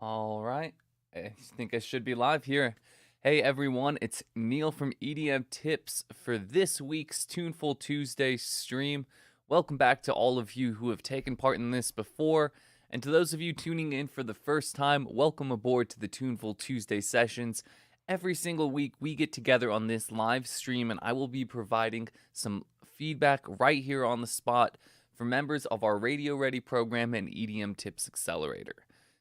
All right. I think I should be live here. Hey everyone, it's Neil from EDM Tips for this week's Tuneful Tuesday stream. Welcome back to all of you who have taken part in this before, and to those of you tuning in for the first time, welcome aboard to the Tuneful Tuesday sessions. Every single week we get together on this live stream, and I will be providing some feedback right here on the spot for members of our Radio Ready program and EDM Tips Accelerator.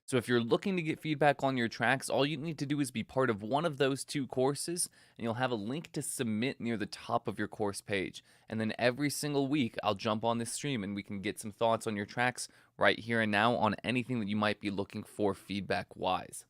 So if you're looking to get feedback on your tracks, all you need to do is be part of one of those two courses, and you'll have a link to submit near the top of your course page. And then every single week, I'll jump on this stream and we can get some thoughts on your tracks right here and now on anything that you might be looking for feedback-wise.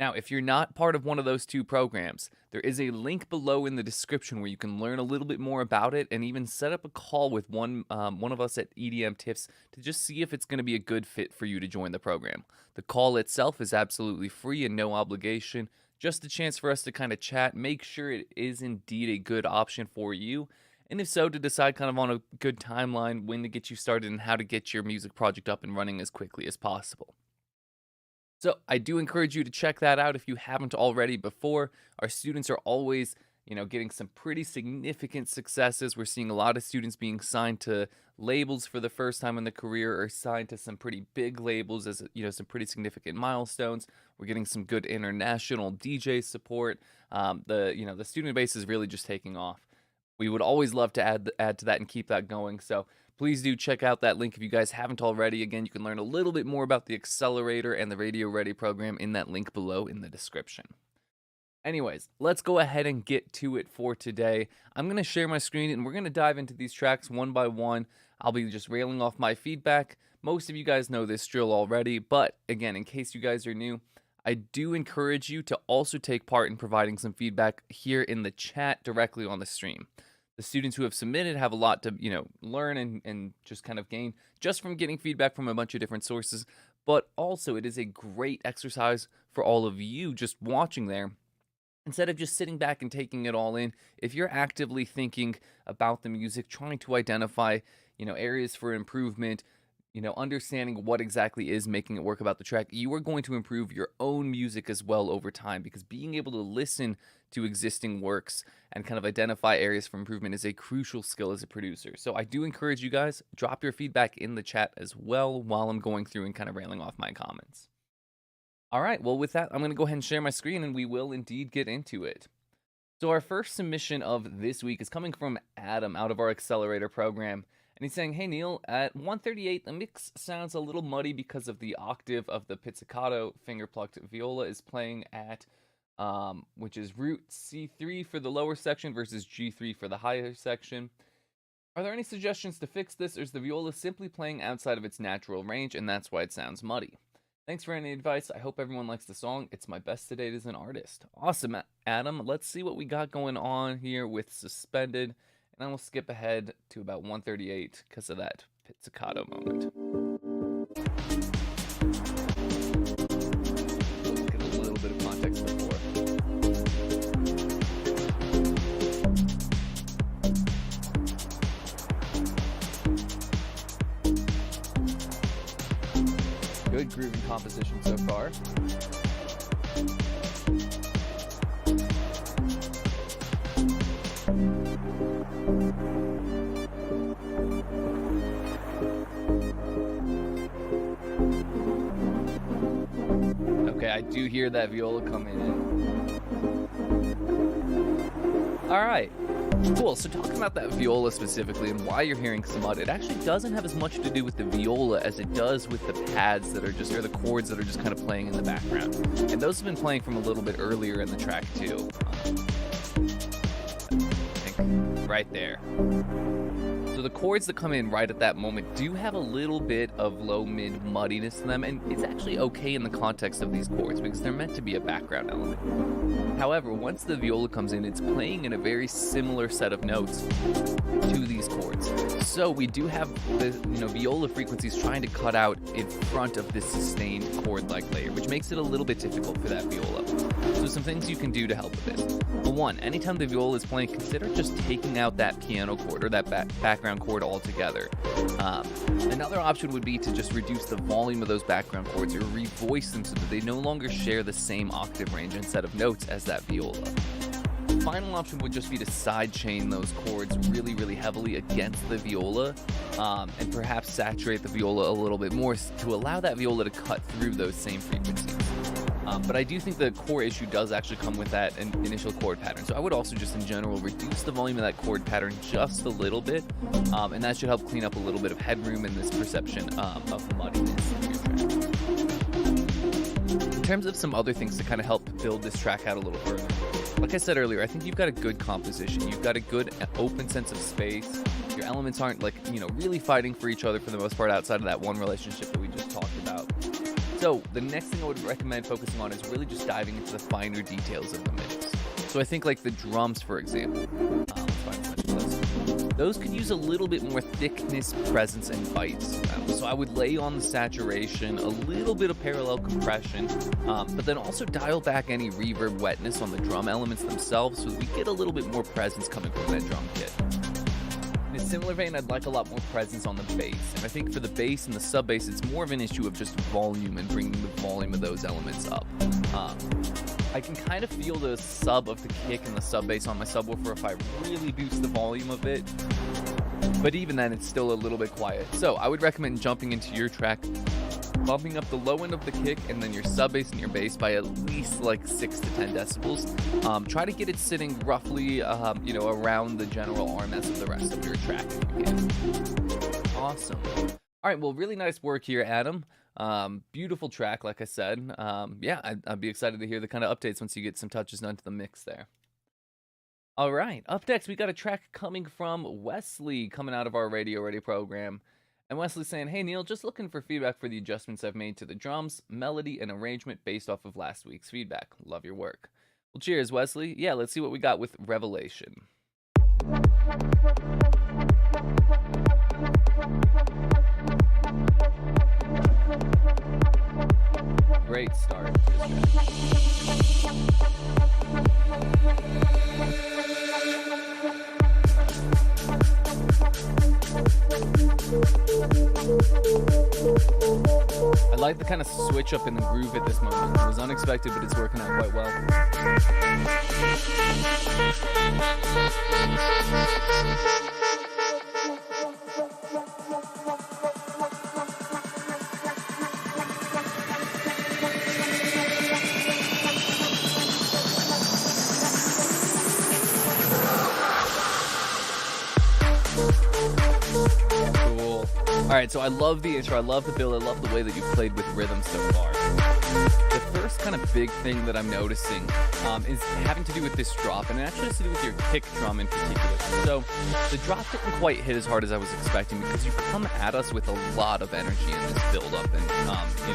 Now, if you're not part of one of those two programs, there is a link below in the description where you can learn a little bit more about it and even set up a call with one of us at EDM Tips to just see if it's going to be a good fit for you to join the program. The call itself is absolutely free and no obligation, just a chance for us to kind of chat, make sure it is indeed a good option for you, and if so, to decide kind of on a good timeline, when to get you started and how to get your music project up and running as quickly as possible. So I do encourage you to check that out if you haven't already before. Our students are always, getting some pretty significant successes. We're seeing a lot of students being signed to labels for the first time in their career or signed to some pretty big labels as, some pretty significant milestones. We're getting some good international DJ support. The student base is really just taking off. We would always love to add to that and keep that going. So please do check out that link if you guys haven't already. Again, you can learn a little bit more about the Accelerator and the Radio Ready program in that link below in the description. Anyways, let's go ahead and get to it for today. I'm going to share my screen and we're going to dive into these tracks one by one. I'll be just railing off my feedback. Most of you guys know this drill already, but again, in case you guys are new, I do encourage you to also take part in providing some feedback here in the chat directly on the stream. The students who have submitted have a lot to, learn and just kind of gain just from getting feedback from a bunch of different sources. But also it is a great exercise for all of you just watching there. Instead of just sitting back and taking it all in, if you're actively thinking about the music, trying to identify, areas for improvement, understanding what exactly is making it work about the track, you are going to improve your own music as well over time, because being able to listen to existing works and kind of identify areas for improvement is a crucial skill as a producer. So I do encourage you guys, drop your feedback in the chat as well while I'm going through and kind of railing off my comments. All right, well with that, I'm going to go ahead and share my screen and we will indeed get into it. So our first submission of this week is coming from Adam out of our Accelerator program. And he's saying, hey Neil, at 138, the mix sounds a little muddy because of the octave of the pizzicato finger-plucked viola is playing at, which is root C3 for the lower section versus G3 for the higher section. Are there any suggestions to fix this, or is the viola simply playing outside of its natural range, and that's why it sounds muddy? Thanks for any advice. I hope everyone likes the song. It's my best to date as an artist. Awesome, Adam. Let's see what we got going on here with Suspended. And I will skip ahead to about 138 because of that pizzicato moment. Let's get a little bit of context before. Good grooving composition so far. Okay, I do hear that viola coming in. Alright, cool. So talking about that viola specifically and why you're hearing some mud, it actually doesn't have as much to do with the viola as it does with the pads that are just, or the chords that are just kind of playing in the background. And those have been playing from a little bit earlier in the track too. I think right there. So the chords that come in right at that moment do have a little bit of low-mid muddiness to them, and it's actually okay in the context of these chords because they're meant to be a background element. However, once the viola comes in, it's playing in a very similar set of notes to these chords. So we do have the viola frequencies trying to cut out in front of this sustained chord-like layer, which makes it a little bit difficult for that viola. So some things you can do to help with this. Well, one, anytime the viola is playing, consider just taking out that piano chord or that background background chord altogether. Another option would be to just reduce the volume of those background chords or revoice them so that they no longer share the same octave range and set of notes as that viola. Final option would just be to sidechain those chords really, really heavily against the viola, and perhaps saturate the viola a little bit more to allow that viola to cut through those same frequencies. But I do think the core issue does actually come with that initial chord pattern. So I would also just in general reduce the volume of that chord pattern just a little bit, and that should help clean up a little bit of headroom in this perception of muddiness in your track. In terms of some other things to kind of help build this track out a little further, like I said earlier, I think you've got a good composition. You've got a good open sense of space. Your elements aren't really fighting for each other for the most part outside of that one relationship that we just talked about. So the next thing I would recommend focusing on is really just diving into the finer details of the mix. So I think like the drums, for example, those could use a little bit more thickness, presence, and bites. So I would lay on the saturation, a little bit of parallel compression, but then also dial back any reverb wetness on the drum elements themselves so that we get a little bit more presence coming from that drum kit. In a similar vein, I'd like a lot more presence on the bass. And I think for the bass and the sub bass, it's more of an issue of just volume and bringing the volume of those elements up. I can kind of feel the sub of the kick and the sub bass on my subwoofer if I really boost the volume a bit. But even then, it's still a little bit quiet. So I would recommend jumping into your track, bumping up the low end of the kick and then your sub bass and your bass by at least like 6 to 10 decibels. Try to get it sitting roughly, around the general RMS of the rest of your track if you can. Awesome. All right, well, really nice work here, Adam. Beautiful track, like I said. I'd be excited to hear the kind of updates once you get some touches done to the mix there. All right, up next, we got a track coming from Wesley coming out of our Radio Ready program. And Wesley's saying, hey, Neil, just looking for feedback for the adjustments I've made to the drums, melody, and arrangement based off of last week's feedback. Love your work. Well, cheers, Wesley. Yeah, let's see what we got with Revelation. Great start. I like the kind of switch up in the groove at this moment. It was unexpected, but it's working out quite well. All right, so I love the intro, I love the build, I love the way that you played with rhythm so far. The first kind of big thing that I'm noticing is having to do with this drop, and it actually has to do with your kick drum in particular. So the drop didn't quite hit as hard as I was expecting because you've come at us with a lot of energy in this build-up and,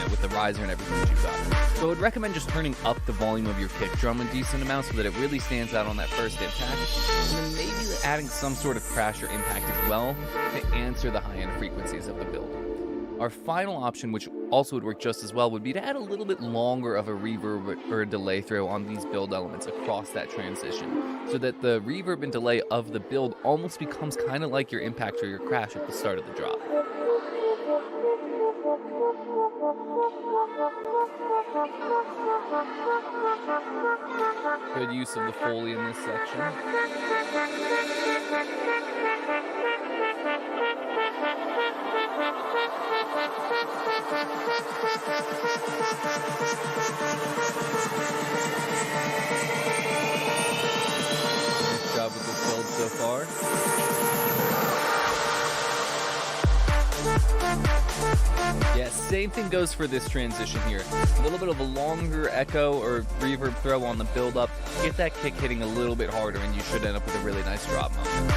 with the riser and everything that you've got. So I would recommend just turning up the volume of your kick drum a decent amount so that it really stands out on that first impact, and then maybe adding some sort of crash or impact as well to answer the high-end frequencies of the build. Our final option, which also would work just as well, would be to add a little bit longer of a reverb or a delay throw on these build elements across that transition, so that the reverb and delay of the build almost becomes kind of like your impact or your crash at the start of the drop. Good use of the Foley in this section. Nice job with this build so far. Yeah, same thing goes for this transition here. A little bit of a longer echo or reverb throw on the build up. Get that kick hitting a little bit harder and you should end up with a really nice drop moment.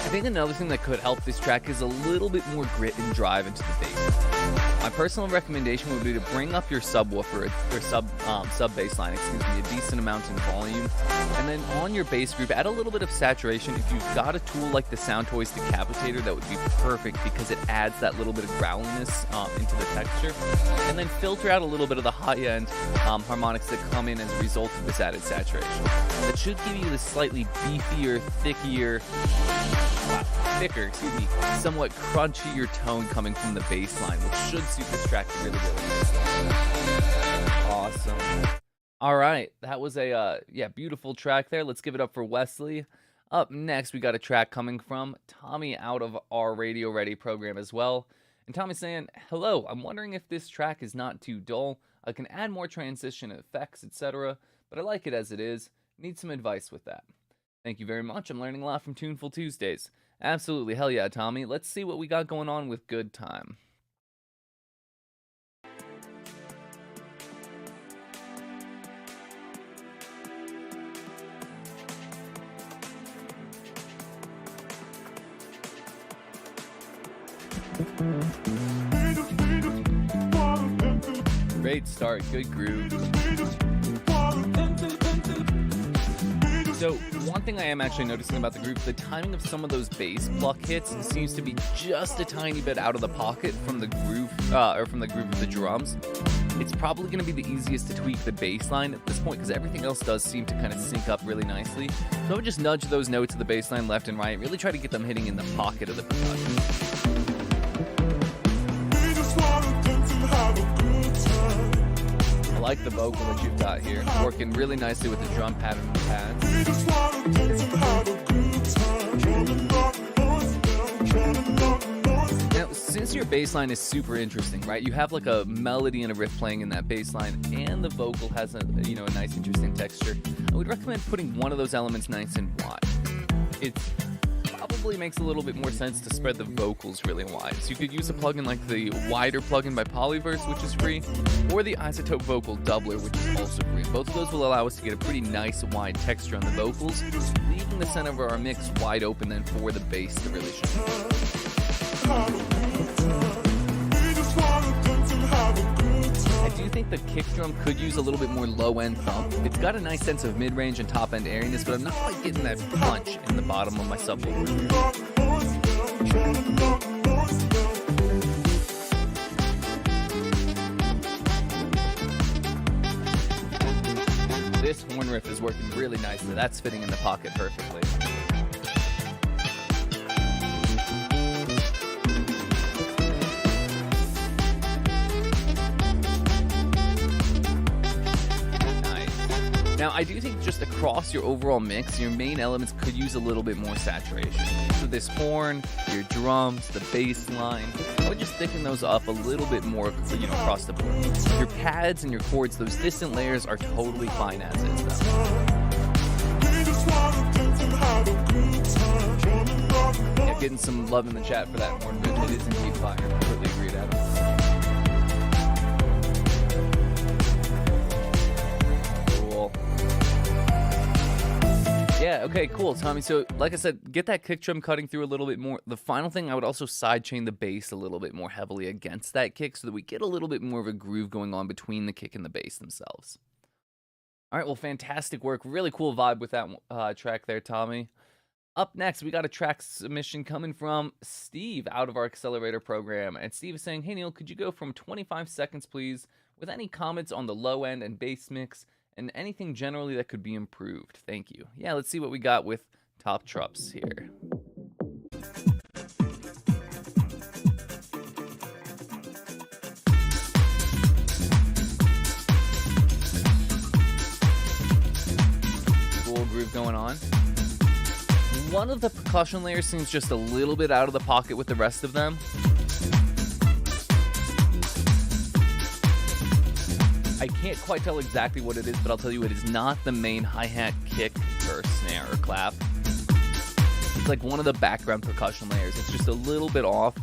I think another thing that could help this track is a little bit more grit and drive into the bass. my personal recommendation would be to bring up your subwoofer or sub bass line, a decent amount in volume, and then on your bass group, add a little bit of saturation. If you've got a tool like the Sound Toys Decapitator, that would be perfect because it adds that little bit of growliness into the texture, and then filter out a little bit of the high-end harmonics that come in as a result of this added saturation. That should give you this slightly beefier, somewhat crunchier tone coming from the bass line, which should suit this track really, really nicely. Awesome. All right, that was a beautiful track there. Let's give it up for Wesley. Up next, we got a track coming from Tommy out of our Radio Ready program as well. And Tommy's saying, hello, I'm wondering if this track is not too dull. I can add more transition effects, etc., but I like it as it is. Need some advice with that. Thank you very much. I'm learning a lot from Tuneful Tuesdays. Absolutely. Hell yeah, Tommy. Let's see what we got going on with Good Time. Great start, good groove. So, one thing I am actually noticing about the groove, the timing of some of those bass pluck hits seems to be just a tiny bit out of the pocket from the groove, of the drums. It's probably going to be the easiest to tweak the bass line at this point because everything else does seem to kind of sync up really nicely. So I would just nudge those notes of the bass line left and right, really try to get them hitting in the pocket of the percussion. I like the vocal that you've got here, working really nicely with the drum pattern and the pads. Now, since your bass line is super interesting, right? You have like a melody and a riff playing in that bass line, and the vocal has a nice interesting texture. I would recommend putting one of those elements nice and wide. It probably makes a little bit more sense to spread the vocals really wide. So you could use a plugin like the Wider plugin by Polyverse, which is free, or the Isotope Vocal Doubler, which is also free. Both of those will allow us to get a pretty nice wide texture on the vocals, leaving the center of our mix wide open then for the bass to really shine. I do think the kick drum could use a little bit more low-end thump. It's got a nice sense of mid-range and top-end airiness, but I'm not quite getting that punch in the bottom of my subwoofer. This horn riff is working really nicely. That's fitting in the pocket perfectly. Now, I do think just across your overall mix, your main elements could use a little bit more saturation. So this horn, your drums, the bass line, I would just thicken those up a little bit more, across the board. Your pads and your chords, those distant layers are totally fine as is, though. Yeah, getting some love in the chat for that horn bit. It is indeed fire. Completely agreed, Adam. Yeah, okay, cool, Tommy. So, like I said, get that kick drum cutting through a little bit more. The final thing, I would also sidechain the bass a little bit more heavily against that kick so that we get a little bit more of a groove going on between the kick and the bass themselves. All right, well, fantastic work. Really cool vibe with that track there, Tommy. Up next, we got a track submission coming from Steve out of our Accelerator program. And Steve is saying, hey, Neil, could you go from 25 seconds, please, with any comments on the low end and bass mix and anything generally that could be improved? Thank you. Yeah, let's see what we got with Top Trups here. Cool groove going on. One of the percussion layers seems just a little bit out of the pocket with the rest of them. I can't quite tell exactly what it is, but I'll tell you it is not the main hi-hat, kick, or snare, or clap. It's like one of the background percussion layers. It's just a little bit off.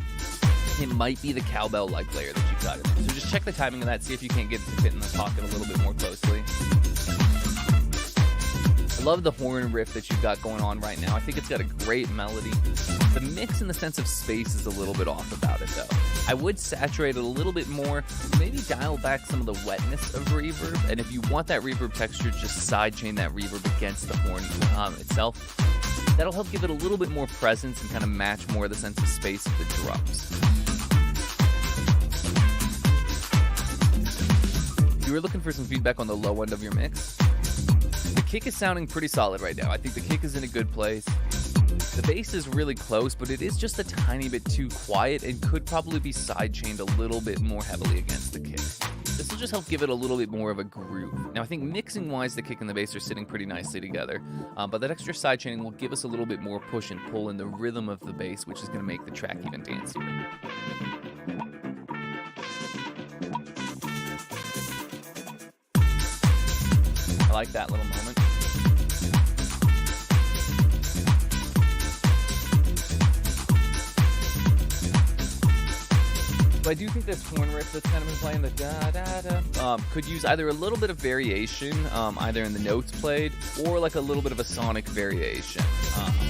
It might be the cowbell-like layer that you've got in there. So just check the timing of that, see if you can't get it to fit in the pocket a little bit more closely. I love the horn riff that you've got going on right now. I think it's got a great melody. The mix in the sense of space is a little bit off about it, though. I would saturate it a little bit more, maybe dial back some of the wetness of reverb, and if you want that reverb texture, just sidechain that reverb against the horn itself. That'll help give it a little bit more presence and kind of match more of the sense of space of the drums. If you were looking for some feedback on the low end of your mix, the kick is sounding pretty solid right now. I think the kick is in a good place. The bass is really close, but it is just a tiny bit too quiet and could probably be sidechained a little bit more heavily against the kick. This will just help give it a little bit more of a groove. Now, I think mixing-wise, the kick and the bass are sitting pretty nicely together, but that extra sidechaining will give us a little bit more push and pull in the rhythm of the bass, which is going to make the track even dancier. I like that little moment. So I do think this horn riff that's kind of been playing, the da-da-da, could use either a little bit of variation, either in the notes played, or like a little bit of a sonic variation.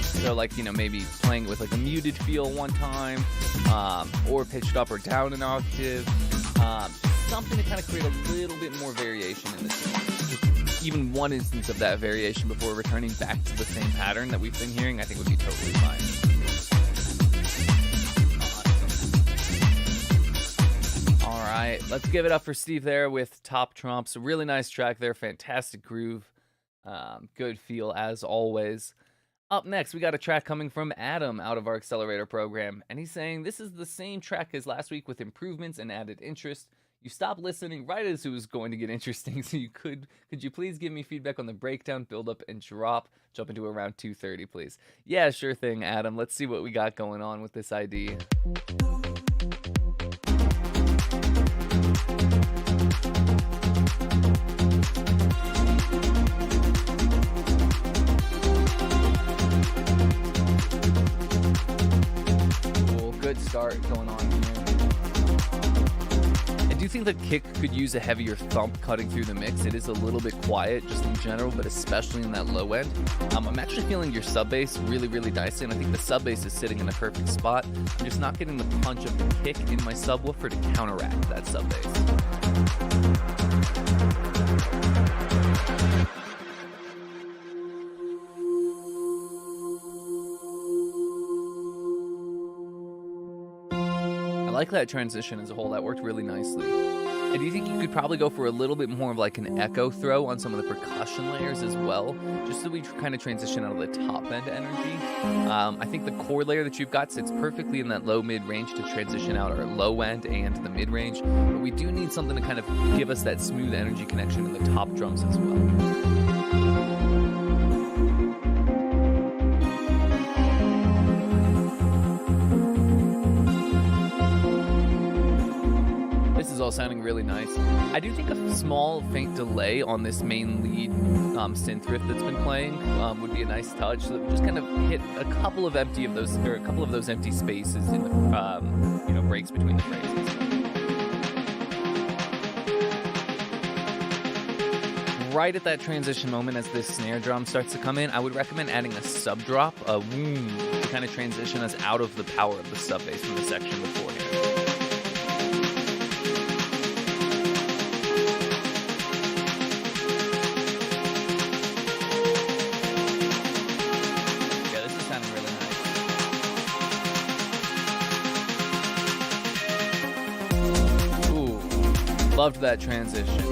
So like, you know, maybe playing with like a muted feel one time, or pitched up or down an octave. Something to kind of create a little bit more variation in the tune. Even one instance of that variation before returning back to the same pattern that we've been hearing, I think would be totally fine. Alright, let's give it up for Steve there with Top Trumps. A really nice track there, fantastic groove, good feel as always. Up next, we got a track coming from Adam out of our Accelerator program, and he's saying, this is the same track as last week with improvements and added interest. You stopped listening right as it was going to get interesting, so could you please give me feedback on the breakdown, build up, and drop? Jump into around 2:30, please. Yeah, sure thing, Adam. Let's see what we got going on with this ID. Cool, good start going on here. I do think the kick could use a heavier thump cutting through the mix. It is a little bit quiet just in general, but especially in that low end. I'm actually feeling your sub bass really, really nicely, and I think the sub bass is sitting in a perfect spot. I'm just not getting the punch of the kick in my subwoofer to counteract that sub bass. I like that transition as a whole. That worked really nicely. I do think you could probably go for a little bit more of like an echo throw on some of the percussion layers as well, just so we kind of transition out of the top end energy. I think the core layer that you've got sits perfectly in that low mid range to transition out our low end and the mid range, but we do need something to kind of give us that smooth energy connection in the top drums as well. All sounding really nice. I do think a small faint delay on this main lead synth riff that's been playing would be a nice touch, so that we just kind of hit a couple of those empty spaces in the breaks between the phrases. Right at that transition moment as this snare drum starts to come in, I would recommend adding a sub drop, a woom, to kind of transition us out of the power of the sub bass from the section beforehand. Loved that transition.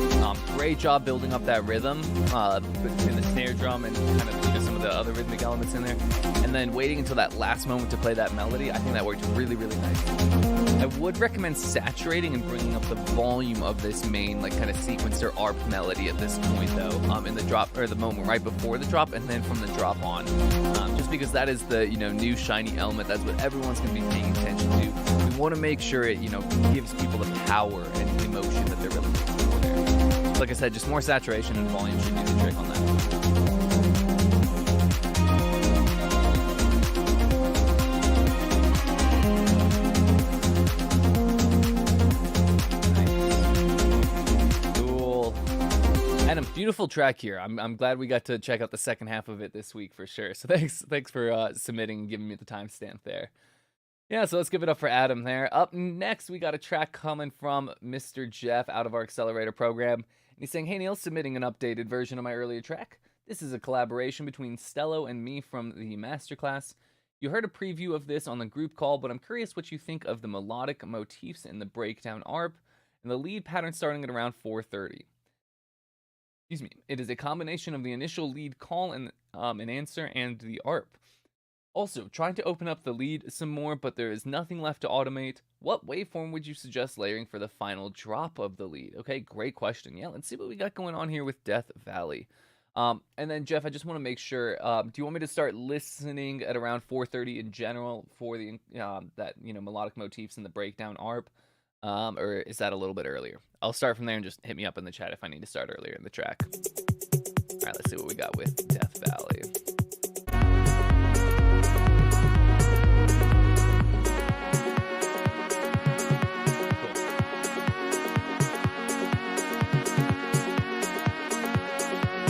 Great job building up that rhythm between the snare drum and kind of some of the other rhythmic elements in there. And then waiting until that last moment to play that melody, I think that worked really, really nice. I would recommend saturating and bringing up the volume of this main kind of sequencer ARP melody at this point though, in the drop, or the moment right before the drop, and then from the drop on. Just because that is the new shiny element, that's what everyone's going to be paying attention to. We want to make sure it gives people the power and emotion that they're really looking for there. Like I said, just more saturation and volume should do the trick on that. beautiful track here. I'm glad we got to check out the second half of it this week for sure. So thanks for submitting and giving me the timestamp there. Yeah, so let's give it up for Adam there. Up next, we got a track coming from Mr. Jeff out of our Accelerator program. And he's saying, hey Neil, submitting an updated version of my earlier track. This is a collaboration between Stello and me from the masterclass. You heard a preview of this on the group call, but I'm curious what you think of the melodic motifs in the breakdown ARP and the lead pattern starting at around 4:30. Excuse me. It is a combination of the initial lead call and an answer and the ARP. Also, trying to open up the lead some more, but there is nothing left to automate. What waveform would you suggest layering for the final drop of the lead? Okay, great question. Yeah, let's see what we got going on here with Death Valley. And then, Jeff, I just want to make sure, do you want me to start listening at around 4:30 in general for the melodic motifs in the breakdown ARP? Or is that a little bit earlier? I'll start from there and just hit me up in the chat if I need to start earlier in the track. All right, let's see what we got with Death Valley.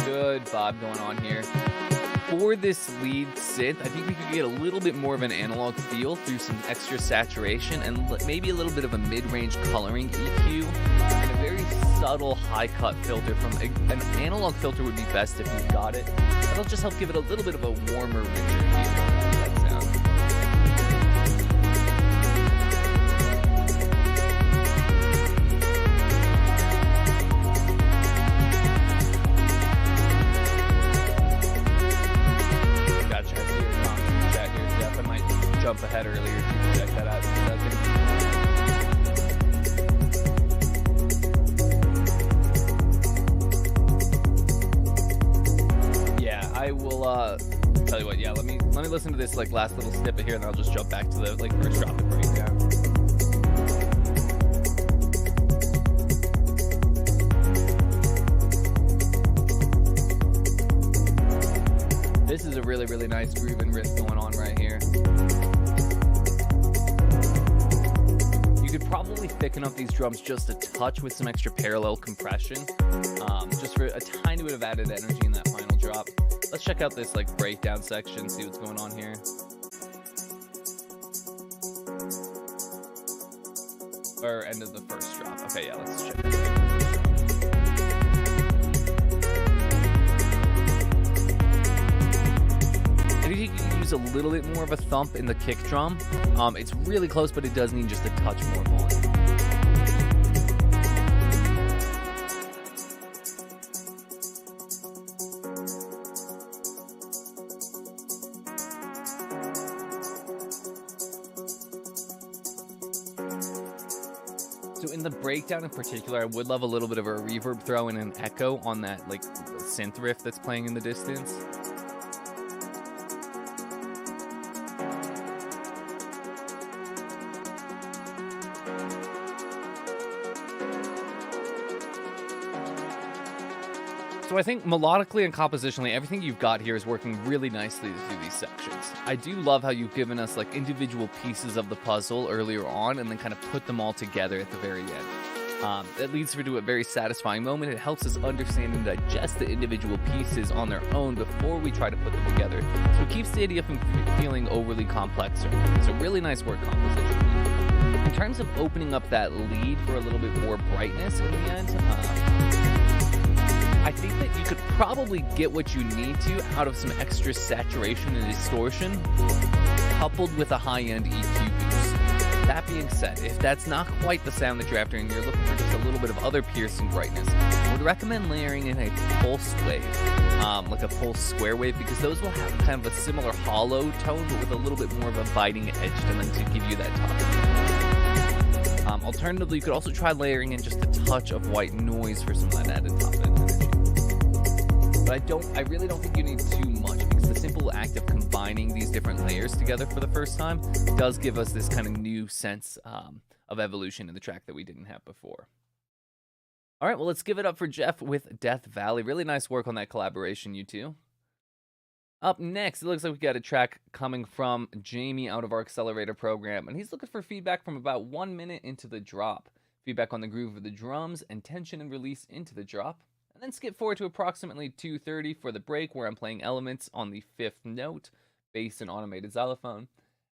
Good vibe going on here. For this lead synth, I think we could get a little bit more of an analog feel through some extra saturation and maybe a little bit of a mid-range coloring EQ and a very subtle high-cut filter from an analog filter would be best if you've got it. That'll just help give it a little bit of a warmer, richer feel. That sound. Jump ahead earlier to check that out in a second. Yeah, I will tell you what, yeah, let me listen to this like last little snippet here and then I'll just jump back to the first drop and breakdown. This is a really, really nice groove and riff going on right here. You could probably thicken up these drums just a touch with some extra parallel compression, just for a tiny bit of added energy in that final drop. Let's check out this breakdown section, see what's going on here. Or end of the first drop. Okay, yeah, let's check it out. I think you can use a little bit more of a thump in the kick drum. It's really close, but it does need just a touch more volume. So in the breakdown in particular, I would love a little bit of a reverb throw and an echo on that synth riff that's playing in the distance. So I think melodically and compositionally, everything you've got here is working really nicely through these sections. I do love how you've given us individual pieces of the puzzle earlier on and then kind of put them all together at the very end. It leads to a very satisfying moment. It helps us understand and digest the individual pieces on their own before we try to put them together. So it keeps the idea from feeling overly complex. It's a really nice work composition. In terms of opening up that lead for a little bit more brightness in the end, I think that you could probably get what you need to out of some extra saturation and distortion, coupled with a high-end EQ boost. That being said, if that's not quite the sound that you're after and you're looking for just a little bit of other piercing brightness, I would recommend layering in a pulse wave, like a pulse square wave, because those will have kind of a similar hollow tone, but with a little bit more of a biting edge to them to give you that top. Alternatively, you could also try layering in just a touch of white noise for some of that added top end energy. But I really don't think you need too much, because the simple act of combining these different layers together for the first time does give us this kind of new sense of evolution in the track that we didn't have before. All right, well, let's give it up for Jeff with Death Valley. Really nice work on that collaboration, you two. Up next, it looks like we got a track coming from Jamie out of our Accelerator program, and he's looking for feedback from about 1 minute into the drop. Feedback on the groove of the drums and tension and release into the drop. and then skip forward to approximately 2:30 for the break, where I'm playing elements on the 5th note, bass and automated xylophone,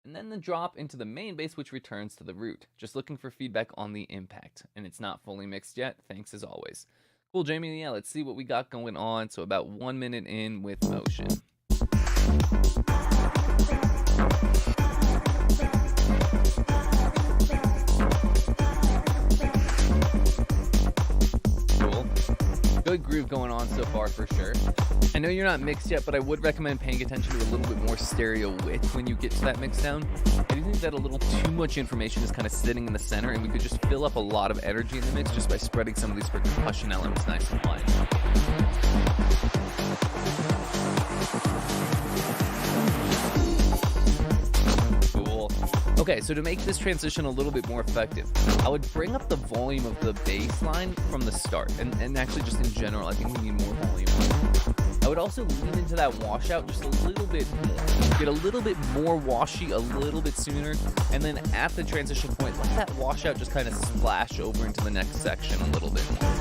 and then the drop into the main bass, which returns to the root. Just looking for feedback on the impact, and it's not fully mixed yet. Thanks as always. Cool, Jamie. Yeah, let's see what we got going on. So about 1 minute in with motion. Good groove going on so far for sure. I know you're not mixed yet, but I would recommend paying attention to a little bit more stereo width when you get to that mix down. I do think that a little too much information is kind of sitting in the center, and we could just fill up a lot of energy in the mix just by spreading some of these percussion elements nice and wide. Okay, so to make this transition a little bit more effective, I would bring up the volume of the bass line from the start, and actually just in general, I think we need more volume. I would also lean into that washout just a little bit more. Get a little bit more washy a little bit sooner, and then at the transition point, let that washout just kind of splash over into the next section a little bit more.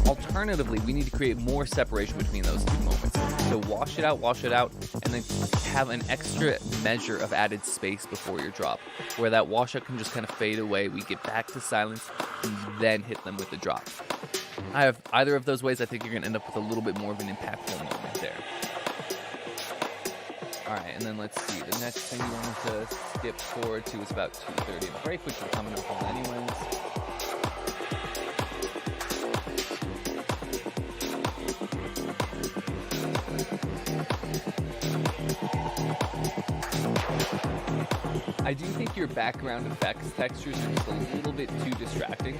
Alternatively, we need to create more separation between those two moments. So wash it out, and then have an extra measure of added space before your drop, where that washout can just kind of fade away. We get back to silence, and then hit them with the drop. I have either of those ways. I think you're going to end up with a little bit more of an impactful moment there. All right, and then let's see. The next thing you want to skip forward to is about 2:30 in the break, which we're coming up on anyways. I do think your background effects textures are just a little bit too distracting.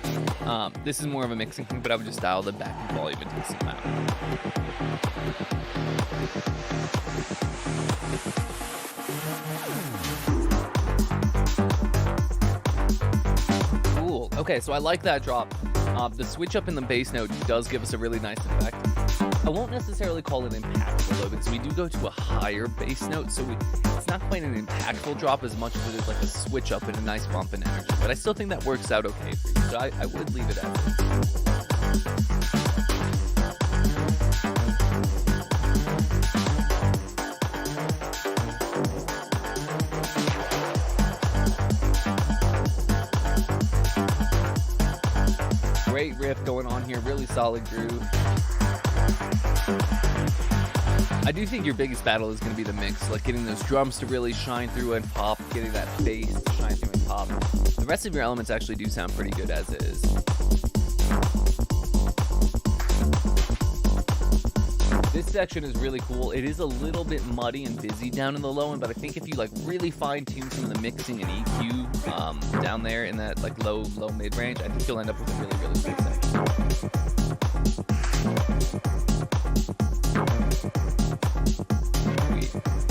This is more of a mixing thing, but I would just dial them back in volume a decent amount. Cool. Okay, so I like that drop. The switch up in the bass note does give us a really nice effect. I won't necessarily call it impactful though, because we do go to a higher bass note, so it's not quite an impactful drop as much as it is like a switch up and a nice bump in energy. But I still think that works out okay for you, so I would leave it as is. Great riff going on here, really solid groove. I do think your biggest battle is going to be the mix, like getting those drums to really shine through and pop, getting that bass to shine through and pop. The rest of your elements actually do sound pretty good as is. This section is really cool. It is a little bit muddy and busy down in the low end, but I think if you like really fine tune some of the mixing and EQ down there in that like low mid range, I think you'll end up with a really good section.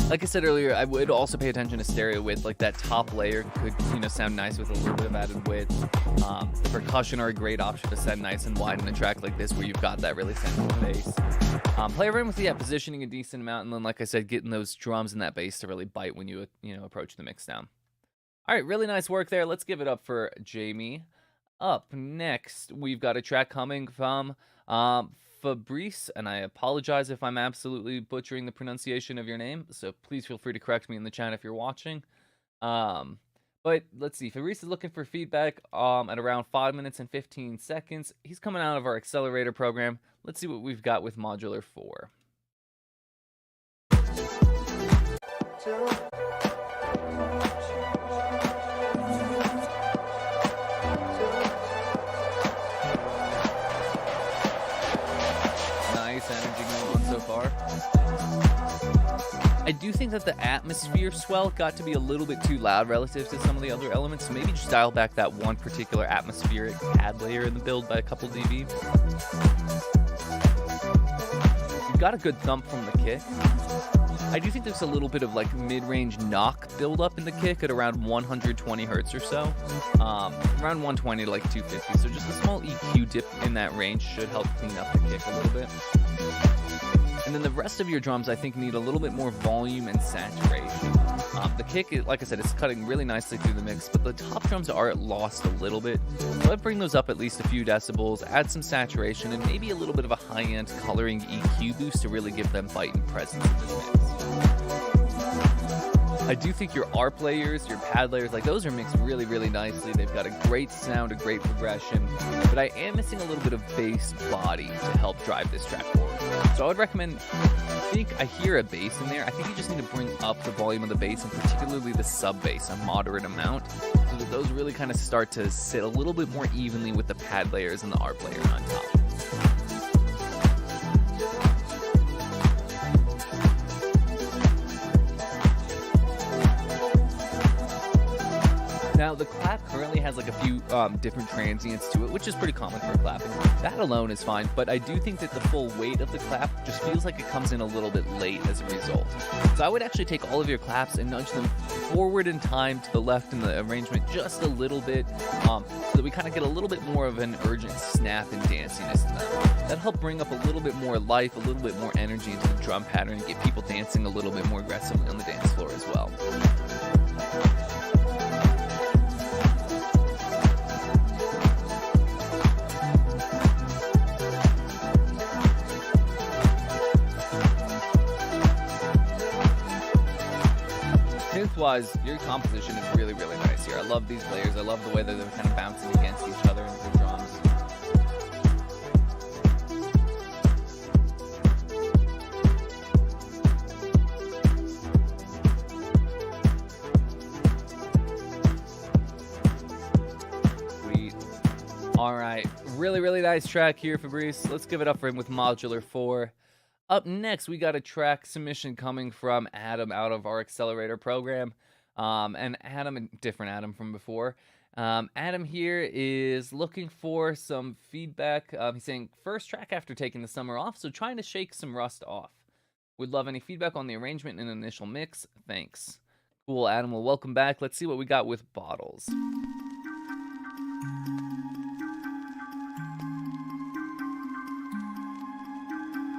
Like I said earlier, I would also pay attention to stereo width. Like that top layer could, sound nice with a little bit of added width. The percussion are a great option to send nice and wide in a track like this, where you've got that really sensitive bass. Play around with positioning a decent amount, and then, like I said, getting those drums and that bass to really bite when you approach the mix down. All right, really nice work there. Let's give it up for Jamie. Up next, we've got a track coming from Fabrice, and I apologize if I'm absolutely butchering the pronunciation of your name, so please feel free to correct me in the chat if you're watching. But let's see, Fabrice is looking for feedback at around 5 minutes and 15 seconds. He's coming out of our Accelerator program. Let's see what we've got with Modular 4. Energy going on so far. I do think that the atmosphere swell got to be a little bit too loud relative to some of the other elements, so maybe just dial back that one particular atmospheric pad layer in the build by a couple dB. You've got a good thump from the kick. I do think there's a little bit of like mid-range knock build up in the kick at around 120 hertz or so. Around 120 to like 250. So just a small EQ dip in that range should help clean up the kick a little bit. And then the rest of your drums, I think, need a little bit more volume and saturation. The kick, like I said, it's cutting really nicely through the mix, but the top drums are lost a little bit. So I'd bring those up at least a few decibels, add some saturation, and maybe a little bit of a high-end coloring EQ boost to really give them bite and presence in this mix. I do think your ARP layers, your pad layers, like those are mixed really, really nicely. They've got a great sound, a great progression, but I am missing a little bit of bass body to help drive this track forward. So I would recommend, I think I hear a bass in there. I think you just need to bring up the volume of the bass, and particularly the sub bass, a moderate amount, so that those really kind of start to sit a little bit more evenly with the pad layers and the ARP layer on top. Now, the clap currently has like a few different transients to it, which is pretty common for clapping. That alone is fine, but I do think that the full weight of the clap just feels like it comes in a little bit late as a result. So I would actually take all of your claps and nudge them forward in time to the left in the arrangement just a little bit, so that we kind of get a little bit more of an urgent snap and danciness in them. That'll help bring up a little bit more life, a little bit more energy into the drum pattern, and get people dancing a little bit more aggressively on the dance floor as well. Synth-wise, your composition is really, really nice here. I love these layers. I love the way that they're kind of bouncing against each other into the drums. Sweet. All right. Really, really nice track here, Fabrice. Let's give it up for him with Modular 4. Up next, we got a track submission coming from Adam out of our Accelerator program. And Adam, a different Adam from before. Adam here is looking for some feedback. He's saying, first track after taking the summer off, so trying to shake some rust off. Would love any feedback on the arrangement and initial mix. Thanks. Cool, Adam. Well, welcome back. Let's see what we got with Bottles.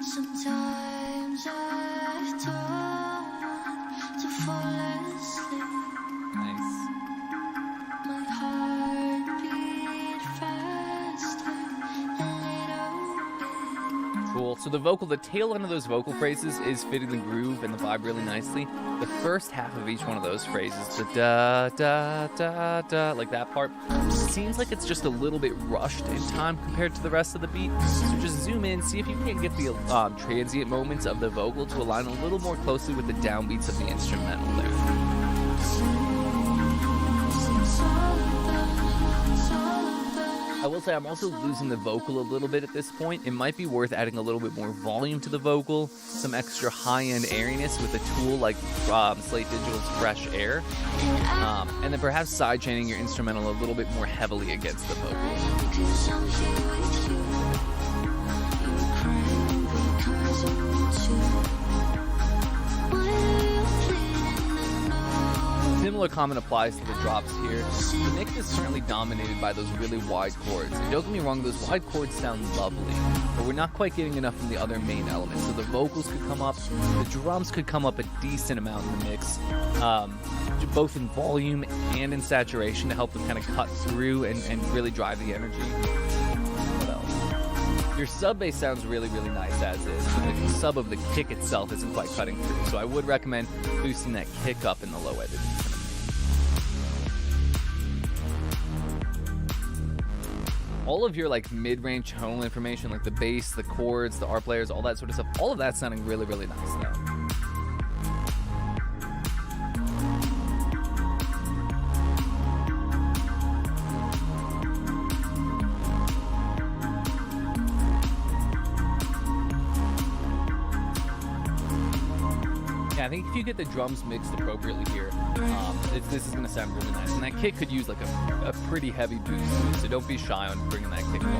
Sometimes I've thought to fall asleep. Nice. My heart beat faster a little bit. Cool. So the tail end of those vocal phrases is fitting the groove and the vibe really nicely. The first half of each one of those phrases, the da da da da, like that part, seems like it's just a little bit rushed in time compared to the rest of the beat. So just zoom in, see if you can get the transient moments of the vocal to align a little more closely with the downbeats of the instrumental there. I will say I'm also losing the vocal a little bit at this point. It might be worth adding a little bit more volume to the vocal, some extra high-end airiness with a tool like Slate Digital's Fresh Air, and then perhaps side-chaining your instrumental a little bit more heavily against the vocal. Similar comment applies to the drops here. The mix is currently dominated by those really wide chords. And don't get me wrong, those wide chords sound lovely, but we're not quite getting enough from the other main elements. So the vocals could come up, the drums could come up a decent amount in the mix, both in volume and in saturation to help them kind of cut through and really drive the energy. What else? Your sub bass sounds really, really nice as is. The sub of the kick itself isn't quite cutting through, so I would recommend boosting that kick up in the low edit. All of your like mid-range tonal information, like the bass, the chords, the ARP layers, all that sort of stuff, all of that's sounding really, really nice now. Yeah, I think if you get the drums mixed appropriately here, this is going to sound really nice. And that kick could use like a pretty heavy boost, so don't be shy on bringing that kick going.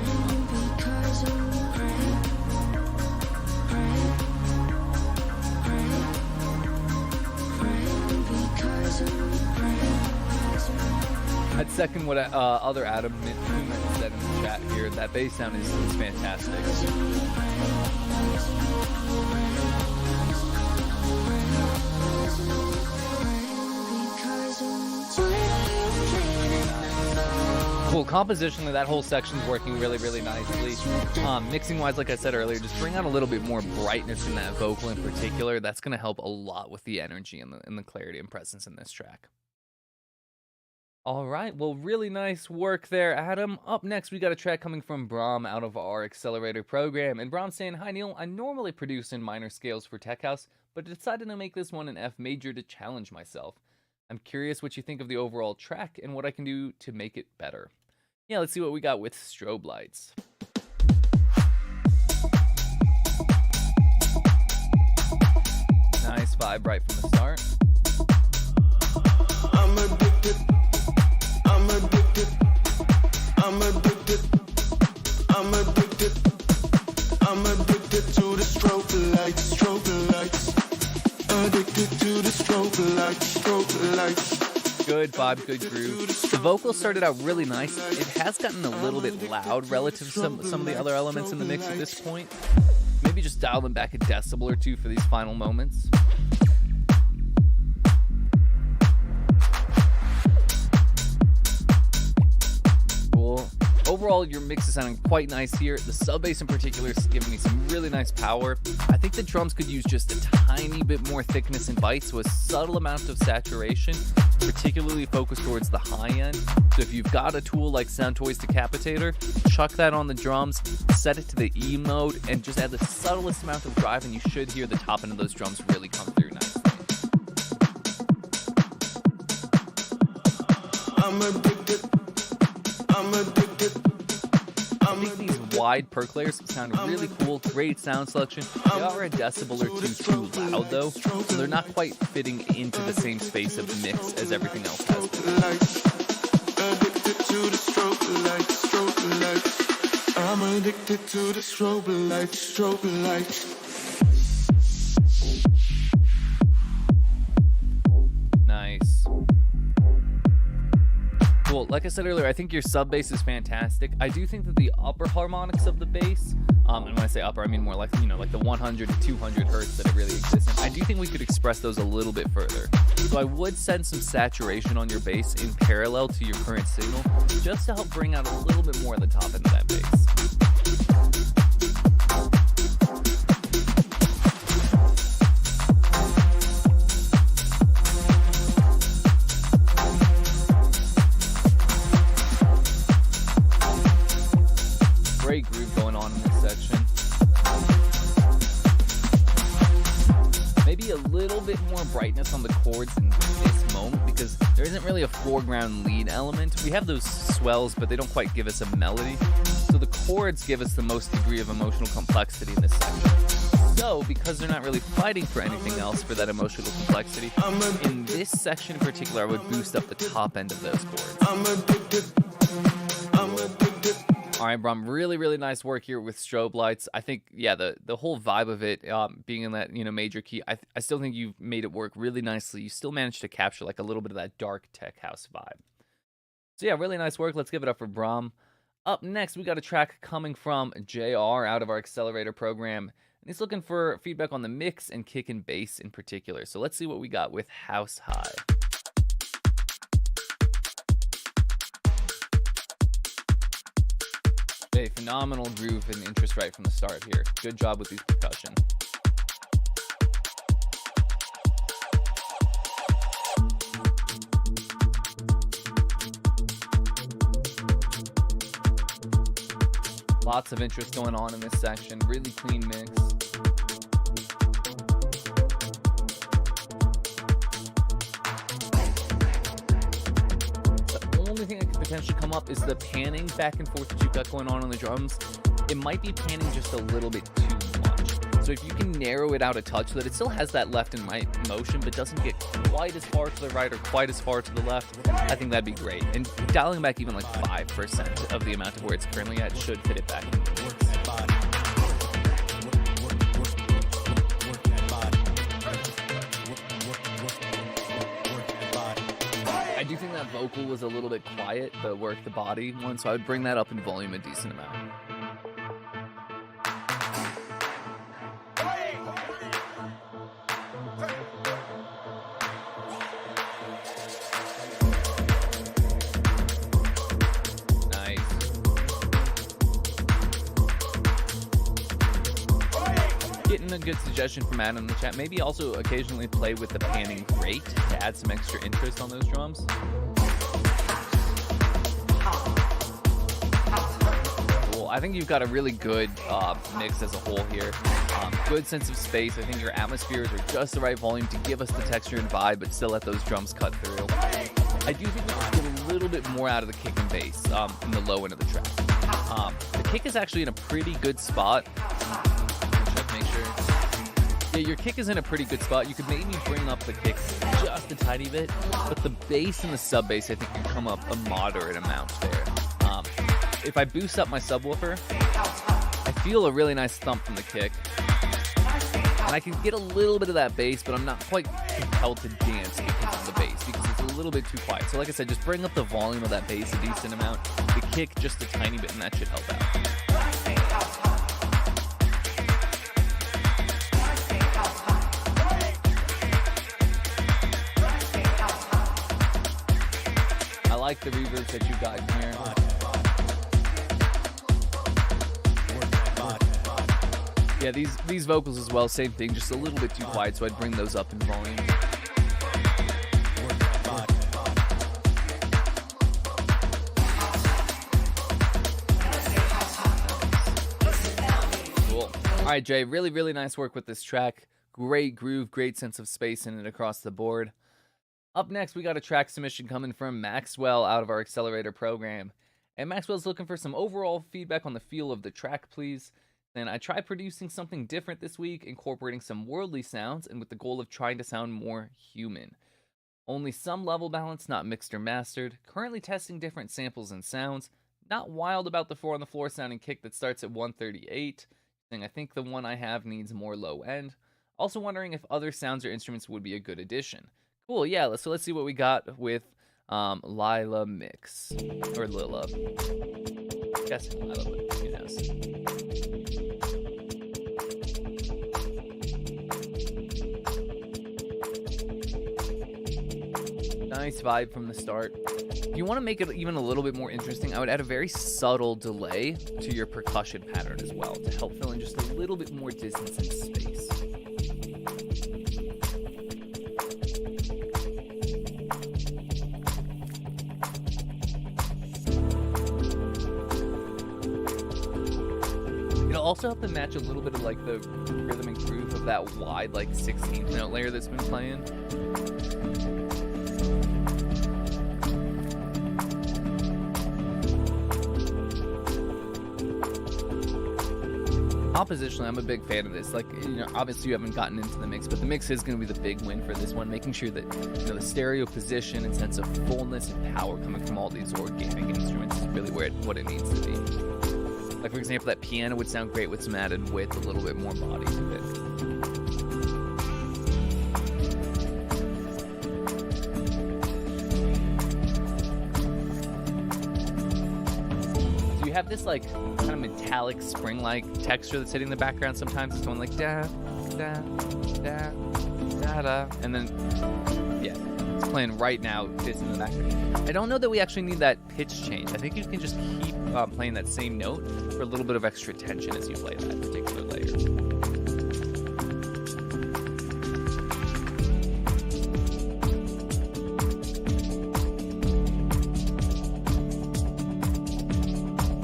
I'd second what other Adam said in the chat here. That bass sound is fantastic. Cool. Compositionally, that whole section's working really, really nicely. Mixing-wise, like I said earlier, just bring out a little bit more brightness in that vocal in particular. That's going to help a lot with the energy and the clarity and presence in this track. All right, well, really nice work there, Adam. Up next, we got a track coming from Brahm out of our Accelerator program. And Brahm's saying, "Hi, Neil. I normally produce in minor scales for Tech House, but decided to make this one an F major to challenge myself. I'm curious what you think of the overall track and what I can do to make it better." Yeah, let's see what we got with Strobe Lights. Nice vibe right from the start. I'm addicted. I'm addicted. I'm addicted. I'm addicted. I'm addicted to the strobe lights, strobe lights. Addicted to the strobe lights, strobe lights. Good vibe, good groove. The vocal started out really nice. It has gotten a little bit loud relative to some of the other elements in the mix at this point. Maybe just dial them back a decibel or two for these final moments. Cool. Overall, your mix is sounding quite nice here. The sub bass in particular is giving me some really nice power. I think the drums could use just a tiny bit more thickness and bite, so a subtle amount of saturation, particularly focused towards the high end. So if you've got a tool like Soundtoys Decapitator, chuck that on the drums, set it to the E mode, and just add the subtlest amount of drive, and you should hear the top end of those drums really come through nicely. I'm addicted. I'm addicted. I think these wide perk layers sound really cool. Great sound selection. They are a decibel or two too loud though, so they're not quite fitting into the same space of the mix as everything else has been. Addicted to the strobe lights, strobe lights. I'm addicted to the strobe lights, strobe lights. Nice. Cool. Like I said earlier, I think your sub bass is fantastic. I do think that the upper harmonics of the bass, and when I say upper, I mean more like, like the 100 to 200 hertz that it really exists in. I do think we could express those a little bit further. So I would send some saturation on your bass in parallel to your current signal, just to help bring out a little bit more of the top end of that bass. Great groove going on in this section. Maybe a little bit more brightness on the chords in this moment because there isn't really a foreground lead element. We have those swells, but they don't quite give us a melody. So the chords give us the most degree of emotional complexity in this section. So, because they're not really fighting for anything else for that emotional complexity, in this section in particular, I would boost up the top end of those chords. I'm addicted. I'm addicted. All right, Brom, really, really nice work here with Strobe Lights. I think, yeah, the whole vibe of it, being in that, major key, I still think you've made it work really nicely. You still managed to capture like a little bit of that dark tech house vibe. So yeah, really nice work. Let's give it up for Brom. Up next, we got a track coming from JR out of our Accelerator program. And he's looking for feedback on the mix and kick and bass in particular. So let's see what we got with House High. Okay, phenomenal groove and interest right from the start here. Good job with these percussion. Lots of interest going on in this section. Really clean mix. The only thing that could potentially come up is the panning back and forth that you've got going on the drums. It might be panning just a little bit too much. So if you can narrow it out a touch so that it still has that left and right motion, but doesn't get quite as far to the right or quite as far to the left, I think that'd be great. And dialing back even like 5% of the amount of where it's currently at should fit it back in the mix. I do think that vocal was a little bit quiet, the work the body one, so I would bring that up in volume a decent amount. even a good suggestion from Adam in the chat. Maybe also occasionally play with the panning grate to add some extra interest on those drums. Cool. I think you've got a really good mix as a whole here. Good sense of space. I think your atmospheres are just the right volume to give us the texture and vibe, but still let those drums cut through. I do think we can get a little bit more out of the kick and bass in the low end of the track. The kick is actually in a pretty good spot. Check, make sure. Yeah, your kick is in a pretty good spot. You could maybe bring up the kick just a tiny bit, but the bass and the sub bass I think can come up a moderate amount there. If I boost up my subwoofer, I feel a really nice thump from the kick. And I can get a little bit of that bass, but I'm not quite compelled to dance because of the bass, because it's a little bit too quiet. So like I said, just bring up the volume of that bass a decent amount, the kick just a tiny bit, and that should help out. I like the reverb that you got in here. Yeah, these vocals as well, same thing, just a little bit too quiet, so I'd bring those up in volume. Cool. All right, Jay, really, really nice work with this track. Great groove, great sense of space in it across the board. Up next, we got a track submission coming from Maxwell out of our Accelerator program. And Maxwell's looking for some overall feedback on the feel of the track, please. And I tried producing something different this week, incorporating some worldly sounds and with the goal of trying to sound more human. Only some level balance, not mixed or mastered. Currently testing different samples and sounds. Not wild about the 4 on the floor sounding kick that starts at 138. And I think the one I have needs more low end. Also wondering if other sounds or instruments would be a good addition. Cool, yeah, so let's see what we got with Lila Mix. Or Lila. I'm guessing Lila Mix, who knows. Nice vibe from the start. If you want to make it even a little bit more interesting, I would add a very subtle delay to your percussion pattern as well to help fill in just a little bit more distance and space. It'll also help to match a little bit of like the rhythm and groove of that wide like 16th note layer that's been playing. Compositionally, I'm a big fan of this. Like, you know, obviously you haven't gotten into the mix, but the mix is going to be the big win for this one, making sure that, you know, the stereo position and sense of fullness and power coming from all these organic instruments is really what it needs to be. Like, for example, that piano would sound great with some added width, a little bit more body to it. You have this like kind of metallic spring-like texture that's hitting the background. Sometimes it's going like da da da da da, and then yeah, it's playing right now. This in the background. I don't know that we actually need that pitch change. I think you can just keep playing that same note for a little bit of extra tension as you play that particular layer.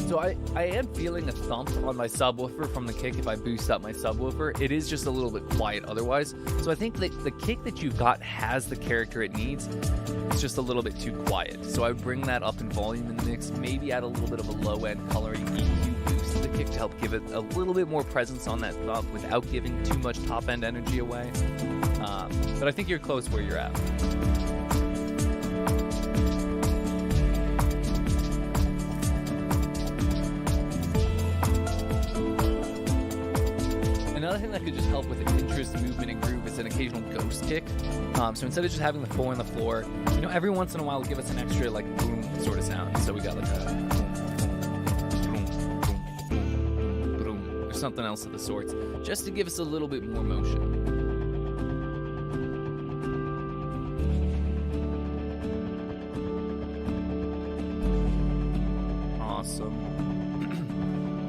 So I am feeling a thump on my subwoofer from the kick if I boost up my subwoofer. It is just a little bit quiet otherwise. So I think that the kick that you've got has the character it needs. It's just a little bit too quiet. So I would bring that up in volume in the mix, maybe add a little bit of a low-end coloring EQ boost to the kick to help give it a little bit more presence on that thump without giving too much top-end energy away. But I think you're close where you're at. Another thing that could just help with the interest, movement, and groove is an occasional ghost kick. So instead of just having the 4 on the floor, you know, every once in a while give us an extra like boom sort of sound. So we got like a boom, boom, boom, boom, or something else of the sorts, just to give us a little bit more motion. Awesome.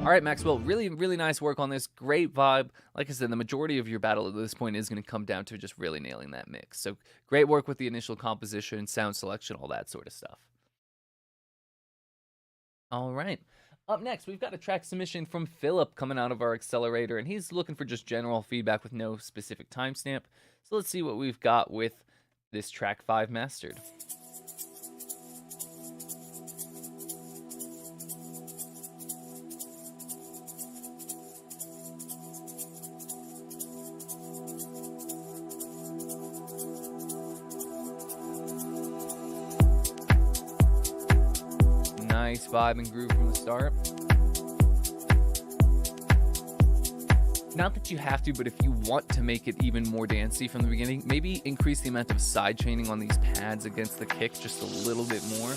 All right, Maxwell, really, really nice work on this. Great vibe. Like I said, the majority of your battle at this point is going to come down to just really nailing that mix. So great work with the initial composition, sound selection, all that sort of stuff. All right. Up next, we've got a track submission from Philip coming out of our Accelerator, and he's looking for just general feedback with no specific timestamp. So let's see what we've got with this track 5 mastered. Nice vibe and groove from the start. Not that you have to, but if you want to make it even more dancey from the beginning, maybe increase the amount of side chaining on these pads against the kick just a little bit more.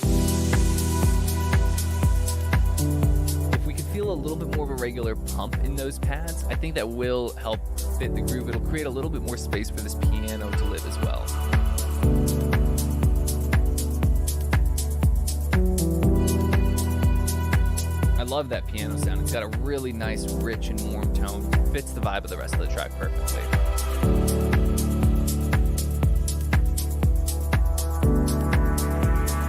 If we could feel a little bit more of a regular pump in those pads, I think that will help fit the groove. It'll create a little bit more space for this piano to live as well. I love that piano sound. It's got a really nice, rich, and warm tone. Fits the vibe of the rest of the track perfectly.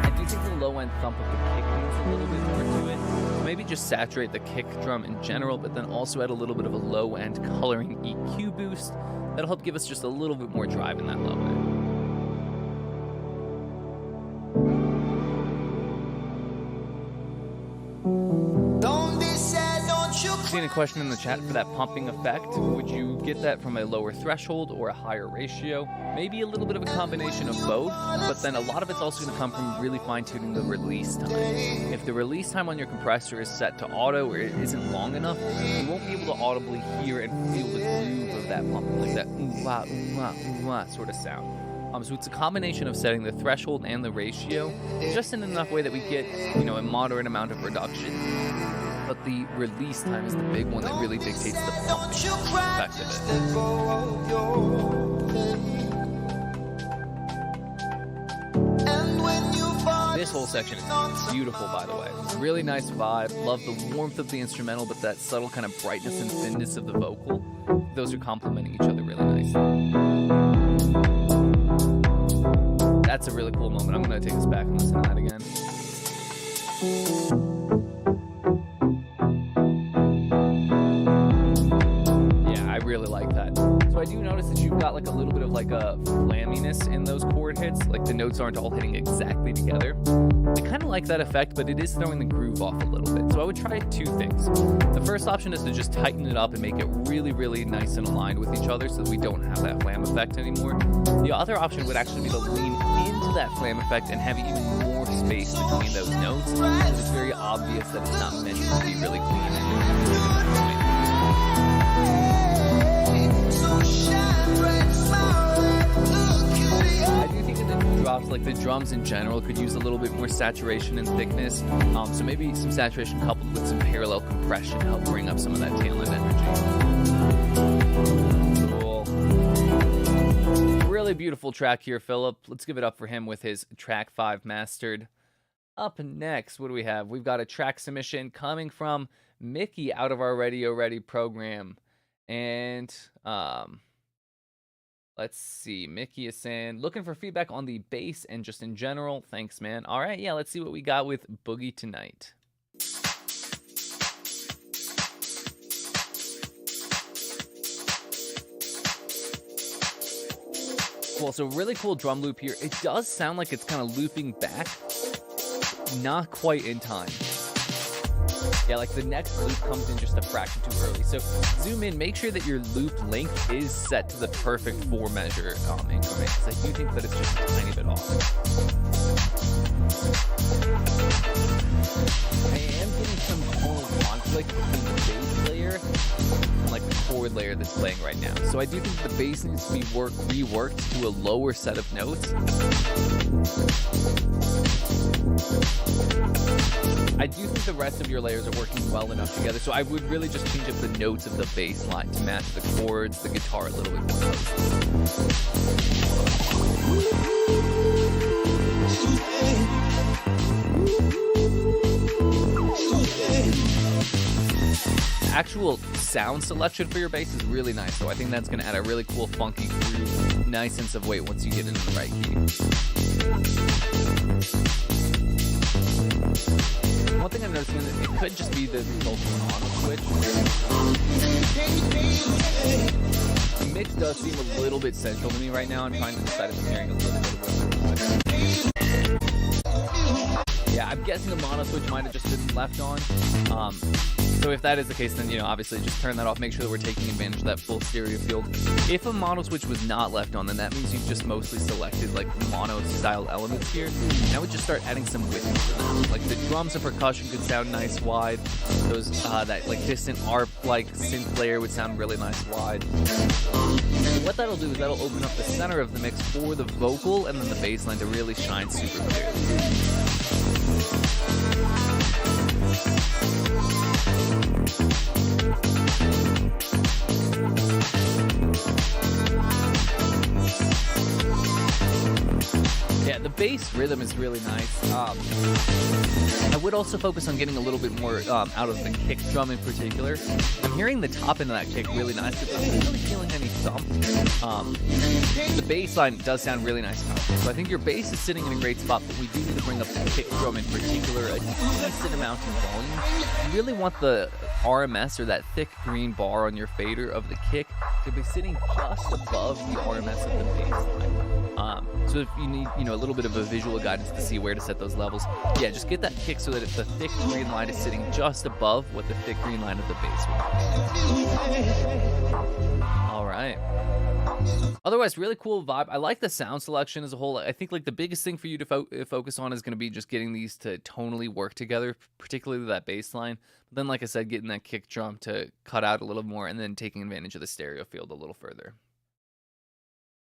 I do think the low-end thump of the kick needs a little bit more to it. So maybe just saturate the kick drum in general, but then also add a little bit of a low-end coloring EQ boost. That'll help give us just a little bit more drive in that low end. Seeing a question in the chat for that pumping effect. Would you get that from a lower threshold or a higher ratio? Maybe a little bit of a combination of both, but then a lot of it's also going to come from really fine-tuning the release time. If the release time on your compressor is set to auto or it isn't long enough, you won't be able to audibly hear and feel the groove of that pumping, like that ooh-wah, ooh-wah, ooh-wah sort of sound. So it's a combination of setting the threshold and the ratio just in enough way that we get, a moderate amount of reduction. But the release time is the big one that really dictates the pumping effect of it. This whole section is beautiful, by the way. Really nice vibe. Love the warmth of the instrumental, but that subtle kind of brightness and thinness of the vocal. Those are complementing each other really nicely. That's a really cool moment. I'm going to take us back and listen to that again. I really like that. So I do notice that you've got like a little bit of like a flamminess in those chord hits, like the notes aren't all hitting exactly together. I kind of like that effect, but it is throwing the groove off a little bit. So I would try 2 things. The first option is to just tighten it up and make it really, really nice and aligned with each other so that we don't have that flam effect anymore. The other option would actually be to lean into that flam effect and have even more space between those notes, so it's very obvious that it's not meant to be really clean. I do think that the drops, like the drums in general, could use a little bit more saturation and thickness. So maybe some saturation coupled with some parallel compression to help bring up some of that tail end energy. Cool. Really beautiful track here, Philip. Let's give it up for him with his track 5 mastered. Up next, what do we have? We've got a track submission coming from Mickey out of our Radio Ready program. And let's see. Mickey is saying, looking for feedback on the bass and just in general. Thanks, man. All right, yeah, let's see what we got with Boogie Tonight. Cool, so really cool drum loop here. It does sound like it's kind of looping back. Not quite in time. Yeah, like the next loop comes in just a fraction too early. So zoom in, make sure that your loop length is set to the perfect 4 measure increment, because I do think that it's just a tiny bit off. I am getting some tonal conflict between the bass layer and like the chord layer that's playing right now. So I do think the bass needs to be reworked to a lower set of notes. I do think the rest of your layers are working well enough together, so I would really just change up the notes of the bass line to match the chords, the guitar a little bit more closely. actual sound selection for your bass is really nice. So I think that's going to add a really cool, funky groove, nice sense of weight once you get into the right key. One thing I'm noticing is it could just be the result of an on switch. The mix does seem a little bit central to me right now. I'm trying to decide if I'm hearing a little bit of it. Yeah, I'm guessing the mono switch might have just been left on. So if that is the case, then, you know, obviously just turn that off. Make sure that we're taking advantage of that full stereo field. If a mono switch was not left on, then that means you've just mostly selected like mono-style elements here. Now we just start adding some width to them. Like the drums and percussion could sound nice wide. Those that like distant ARP like synth layer would sound really nice wide. What that'll do is that'll open up the center of the mix for the vocal and then the bass line to really shine super clearly. Yeah, the bass rhythm is really nice. I would also focus on getting a little bit more out of the kick drum in particular. I'm hearing the top end of that kick really nice, but I'm not really feeling any thump. The bass line does sound really nice. So I think your bass is sitting in a great spot, but we do need to bring up the kick drum in particular a decent amount of volume. You really want the RMS, or that thick green bar on your fader of the kick, to be sitting just above the RMS of the bass line. So if you need, you know, a little bit of a visual guidance to see where to set those levels, yeah, just get that kick so that the thick green line is sitting just above what the thick green line of the bass would be. All right. Otherwise, really cool vibe. I like the sound selection as a whole. I think like the biggest thing for you to focus on is going to be just getting these to tonally work together, particularly that bass line. But then, like I said, getting that kick drum to cut out a little more and then taking advantage of the stereo field a little further.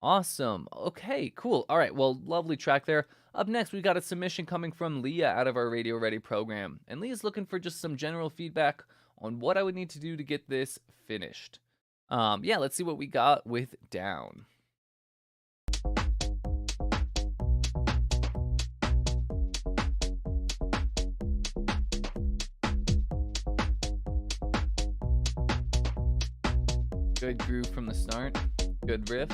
Awesome. Okay, cool. All right, well, lovely track there. Up next, we got a submission coming from Leah out of our Radio Ready program. And Leah's looking for just some general feedback on what I would need to do to get this finished. Yeah, let's see what we got with Down. Good groove from the start. Good riff.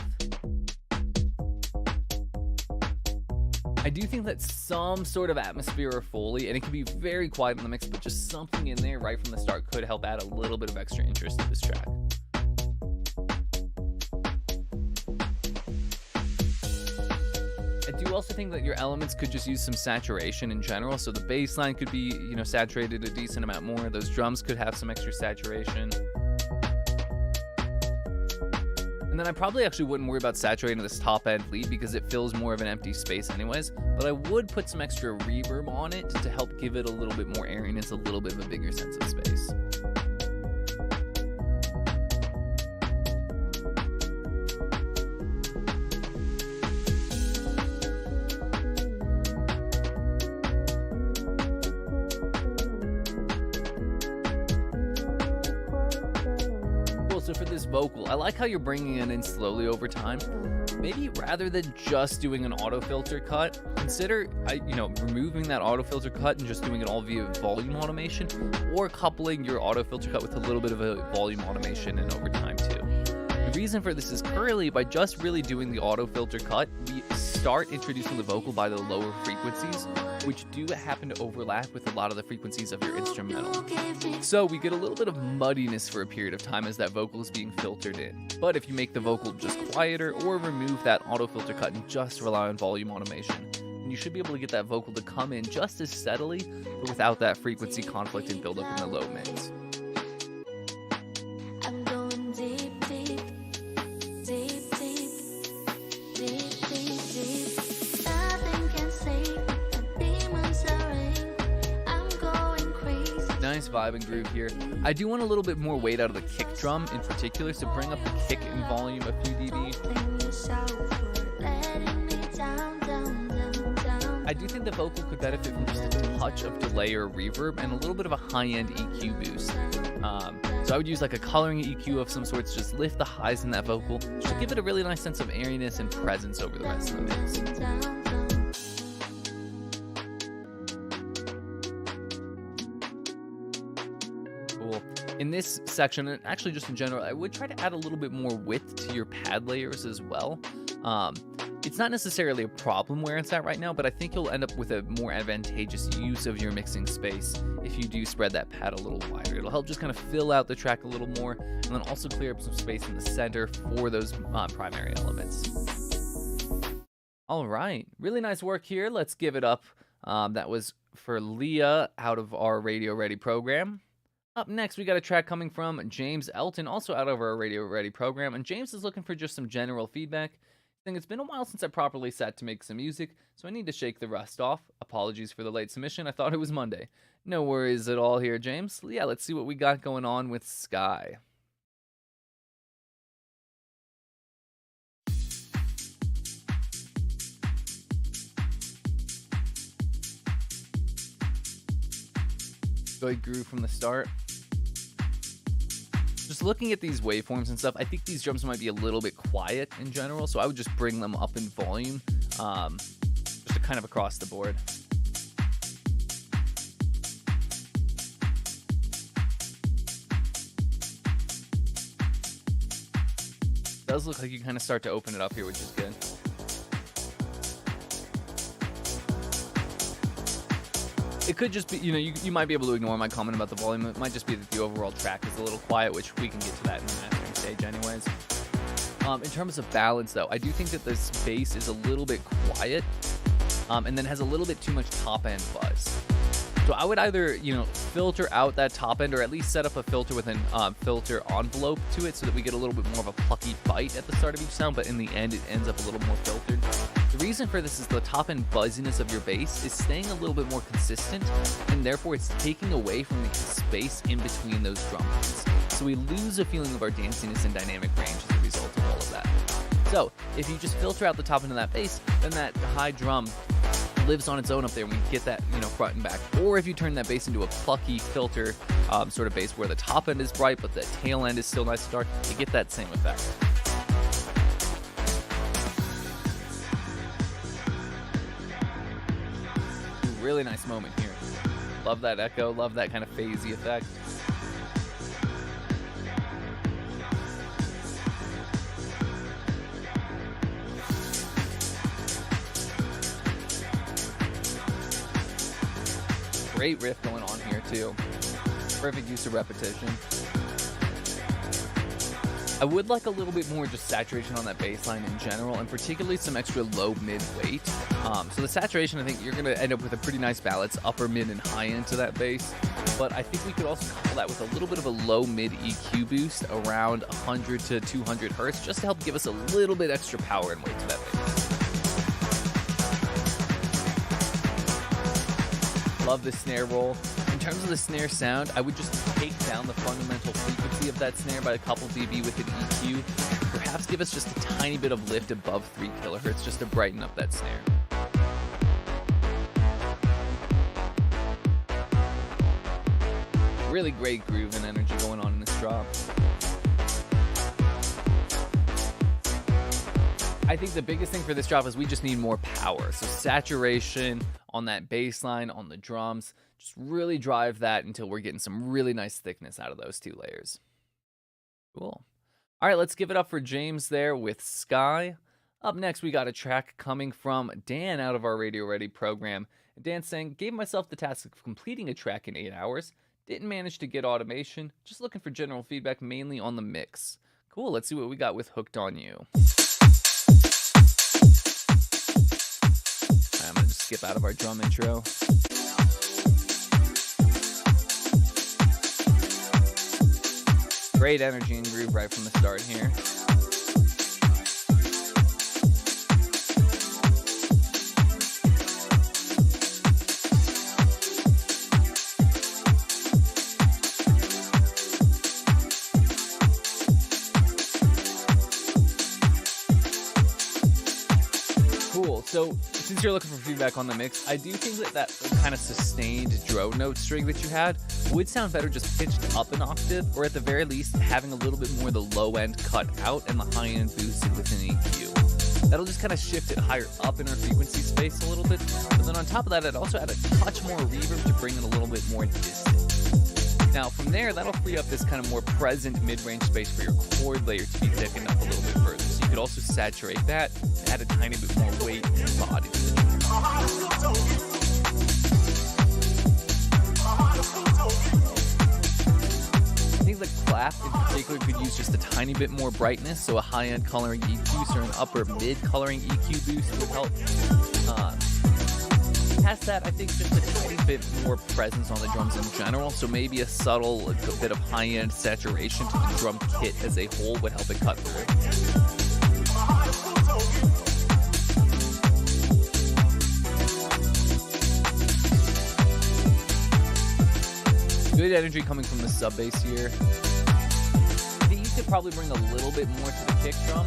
I do think that some sort of atmosphere or Foley, and it can be very quiet in the mix, but just something in there right from the start could help add a little bit of extra interest to this track. I do also think that your elements could just use some saturation in general, so the bass line could be, you know, saturated a decent amount more. Those drums could have some extra saturation. And then I probably actually wouldn't worry about saturating this top end lead because it fills more of an empty space anyways, but I would put some extra reverb on it to help give it a little bit more airiness, a little bit of a bigger sense of space. So for this vocal, I like how you're bringing it in slowly over time. Maybe rather than just doing an auto filter cut, consider removing that auto filter cut and just doing it all via volume automation, or coupling your auto filter cut with a little bit of a volume automation and over time too. The reason for this is currently by just really doing the auto filter cut, we start introducing the vocal by the lower frequencies, which do happen to overlap with a lot of the frequencies of your instrumental. So we get a little bit of muddiness for a period of time as that vocal is being filtered in. But if you make the vocal just quieter or remove that auto filter cut and just rely on volume automation, then you should be able to get that vocal to come in just as steadily, but without that frequency conflict and build up in the low mids. I'm going deep, deep, deep, deep, deep, deep, deep. Nothing can save me. The demons are in. I'm going crazy. Nice vibe and groove here. I do want a little bit more weight out of the kick drum in particular, so bring up the kick in volume a few dB. I do think the vocal could benefit from just a touch of delay or reverb and a little bit of a high-end EQ boost. So I would use like a coloring EQ of some sorts, just lift the highs in that vocal, just to give it a really nice sense of airiness and presence over the rest of the mix. Cool. In this section, and actually just in general, I would try to add a little bit more width to your pad layers as well. It's not necessarily a problem where it's at right now, but I think you'll end up with a more advantageous use of your mixing space if you do spread that pad a little wider. It'll help just kind of fill out the track a little more, and then also clear up some space in the center for those primary elements. All right, really nice work here. Let's give it up. That was for Leah out of our Radio Ready program. Up next, we got a track coming from James Elton, also out of our Radio Ready program, and James is looking for just some general feedback. It's been a while since I properly sat to make some music, so I need to shake the rust off. Apologies for the late submission. I thought it was Monday. No worries at all here, James. Yeah, let's see what we got going on with Sky. Good groove from the start. Just looking at these waveforms and stuff, I think these drums might be a little bit quiet in general, so I would just bring them up in volume, just kind of across the board. It does look like you kind of start to open it up here, which is good. It could just be, you might be able to ignore my comment about the volume. It might just be that the overall track is a little quiet, which we can get to that in the mastering stage anyways. In terms of balance, though, I do think that this bass is a little bit quiet, and then has a little bit too much top-end buzz. So I would either, filter out that top end, or at least set up a filter with an filter envelope to it so that we get a little bit more of a plucky bite at the start of each sound, but in the end it ends up a little more filtered. The reason for this is the top end buzziness of your bass is staying a little bit more consistent, and therefore it's taking away from the space in between those drum beats. So we lose a feeling of our danciness and dynamic range as a result of all of that. So if you just filter out the top end of that bass, then that high drum lives on its own up there, and we get that, front and back. Or if you turn that bass into a plucky filter sort of bass where the top end is bright but the tail end is still nice and dark, you get that same effect. Really nice moment here. Love that echo, love that kind of phasey effect. Great riff going on here too. Perfect use of repetition. I would like a little bit more just saturation on that bass line in general, and particularly some extra low mid weight. So the saturation, I think you're going to end up with a pretty nice balance, upper mid and high end to that bass. But I think we could also couple that with a little bit of a low mid EQ boost around 100 to 200 hertz, just to help give us a little bit extra power and weight to that bass. Love the snare roll. In terms of the snare sound, I would just take down the fundamental frequency of that snare by a couple dB with an EQ. Perhaps give us just a tiny bit of lift above 3 kilohertz just to brighten up that snare. Really great groove and energy going on in this drop. I think the biggest thing for this drop is we just need more power. So saturation on that bass line, on the drums, just really drive that until we're getting some really nice thickness out of those two layers. Cool. All right, let's give it up for James there with Sky. Up next, we got a track coming from Dan out of our Radio Ready program. Dan saying, gave myself the task of completing a track in 8 hours. Didn't manage to get automation. Just looking for general feedback, mainly on the mix. Cool, let's see what we got with Hooked on You. I'm going to just skip out of our drum intro. Great energy and groove right from the start here. Cool. So since you're looking for feedback on the mix, I do think that kind of sustained drone note string that you had would sound better just pitched up an octave, or at the very least having a little bit more of the low end cut out and the high end boosted with an EQ. That'll just kind of shift it higher up in our frequency space a little bit. But then on top of that, I'd also add a touch more reverb to bring it a little bit more distant. Now from there, that'll free up this kind of more present mid-range space for your chord layer to be thickened up a little bit further. So you could also saturate that and add a tiny bit more weight and body to the track. I think the clap in particular could use just a tiny bit more brightness, so a high-end coloring EQ or an upper mid coloring EQ boost would help. Past that, I think just a tiny bit more presence on the drums in general, so maybe a subtle bit of high-end saturation to the drum kit as a whole would help it cut through. Good energy coming from the sub bass here. I think you could probably bring a little bit more to the kick drum.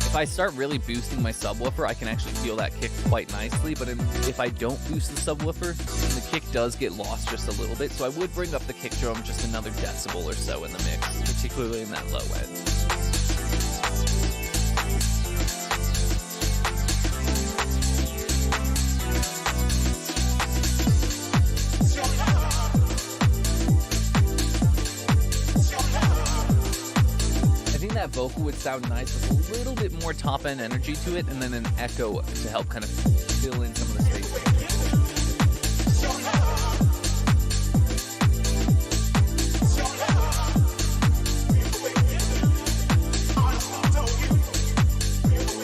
If I start really boosting my subwoofer, I can actually feel that kick quite nicely, but if I don't boost the subwoofer, then the kick does get lost just a little bit, so I would bring up the kick drum just another decibel or so in the mix, particularly in that low end. That vocal would sound nice with a little bit more top end energy to it, and then an echo to help kind of fill in some of the space.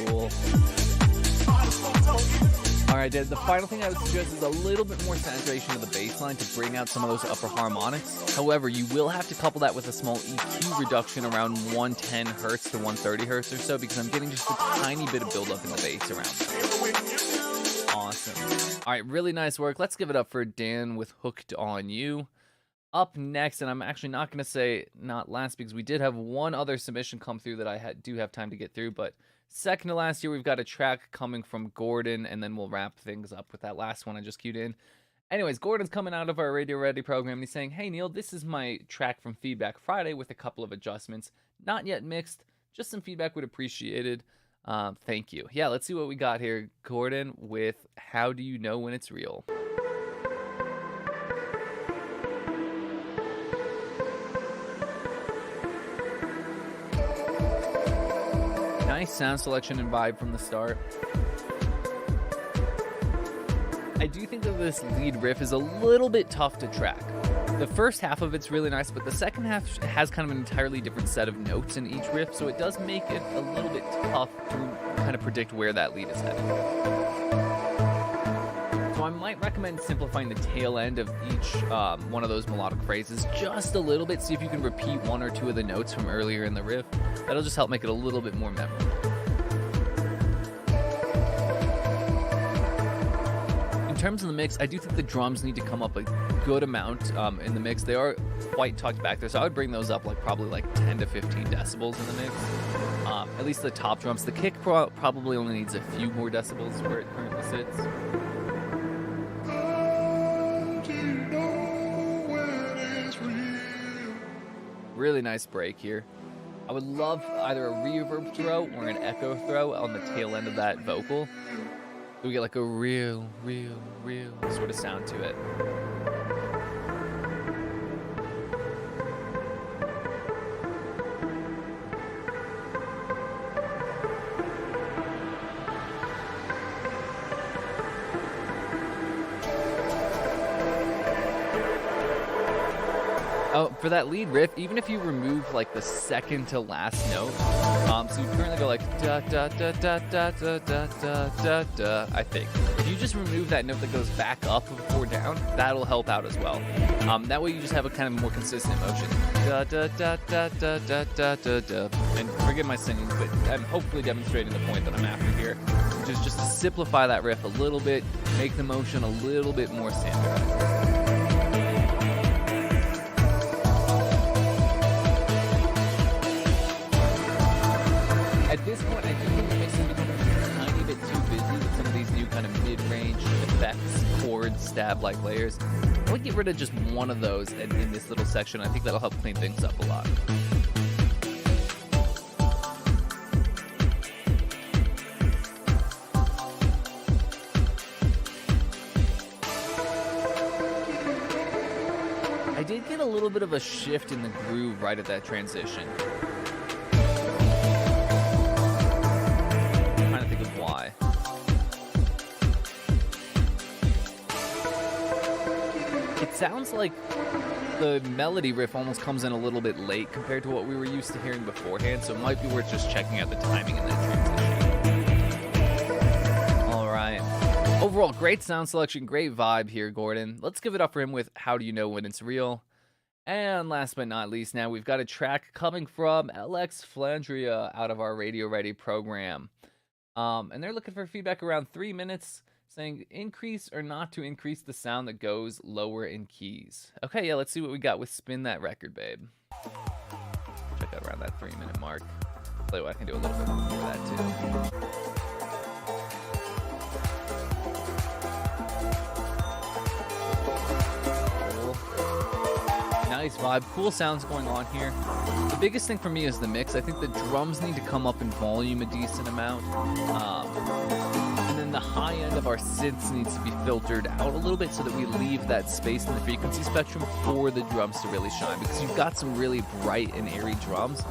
Cool. Alright, the final thing I would suggest is a little bit more saturation of the bass line to bring out some of those upper harmonics. However, you will have to couple that with a small EQ reduction around 110 Hz to 130 Hz or so, because I'm getting just a tiny bit of buildup in the bass around. Awesome. Alright, really nice work. Let's give it up for Dan with Hooked on You. Up next, and I'm actually not going to say not last because we did have one other submission come through that I do have time to get through, but second to last here, we've got a track coming from Gordon, and then we'll wrap things up with that last one I just queued in. Anyways, Gordon's coming out of our Radio Ready program, and he's saying, "Hey, Neil, this is my track from Feedback Friday with a couple of adjustments. Not yet mixed, just some feedback would appreciated. Thank you." Yeah, let's see what we got here. Gordon with How Do You Know When It's Real? Nice sound selection and vibe from the start. I do think that this lead riff is a little bit tough to track. The first half of it's really nice, but the second half has kind of an entirely different set of notes in each riff, so it does make it a little bit tough to kind of predict where that lead is headed. So I might recommend simplifying the tail end of each one of those melodic phrases just a little bit. See if you can repeat one or two of the notes from earlier in the riff. That'll just help make it a little bit more memorable. In terms of the mix, I do think the drums need to come up a good amount in the mix. They are quite tucked back there, so I would bring those up probably 10 to 15 decibels in the mix. At least the top drums. The kick probably only needs a few more decibels where it currently sits. Really nice break here. I would love either a reverb throw or an echo throw on the tail end of that vocal. So we get a real sort of sound to it. Oh, for that lead riff, even if you remove the second to last note, so you currently go da da da da da da da da da da. I think if you just remove that note that goes back up before down, that'll help out as well. That way you just have a kind of more consistent motion. Da da da da da da da da da. And forgive my singing, but I'm hopefully demonstrating the point that I'm after here, which is just to simplify that riff a little bit, make the motion a little bit more standardized. At this point, I do think the mix is becoming a tiny bit too busy with some of these new kind of mid-range effects, chords, stab-like layers. I would get rid of just one of those in this little section. I think that'll help clean things up a lot. I did get a little bit of a shift in the groove right at that transition. I'm trying to think of why. It sounds like the melody riff almost comes in a little bit late compared to what we were used to hearing beforehand, so it might be worth just checking out the timing in that transition. All right. Overall, great sound selection, great vibe here, Gordon. Let's give it up for him with How Do You Know When It's Real? And last but not least, now we've got a track coming from LX Flandria out of our Radio Ready program. And they're looking for feedback around 3 minutes, saying increase or not to increase the sound that goes lower in keys. Okay, yeah, let's see what we got with Spin That Record, Babe. Check out around that 3-minute mark. Play what I can do a little bit more of that too. Nice vibe, cool sounds going on here. The biggest thing for me is the mix. I think the drums need to come up in volume a decent amount. And then the high end of our synths needs to be filtered out a little bit so that we leave that space in the frequency spectrum for the drums to really shine, because you've got some really bright and airy drums.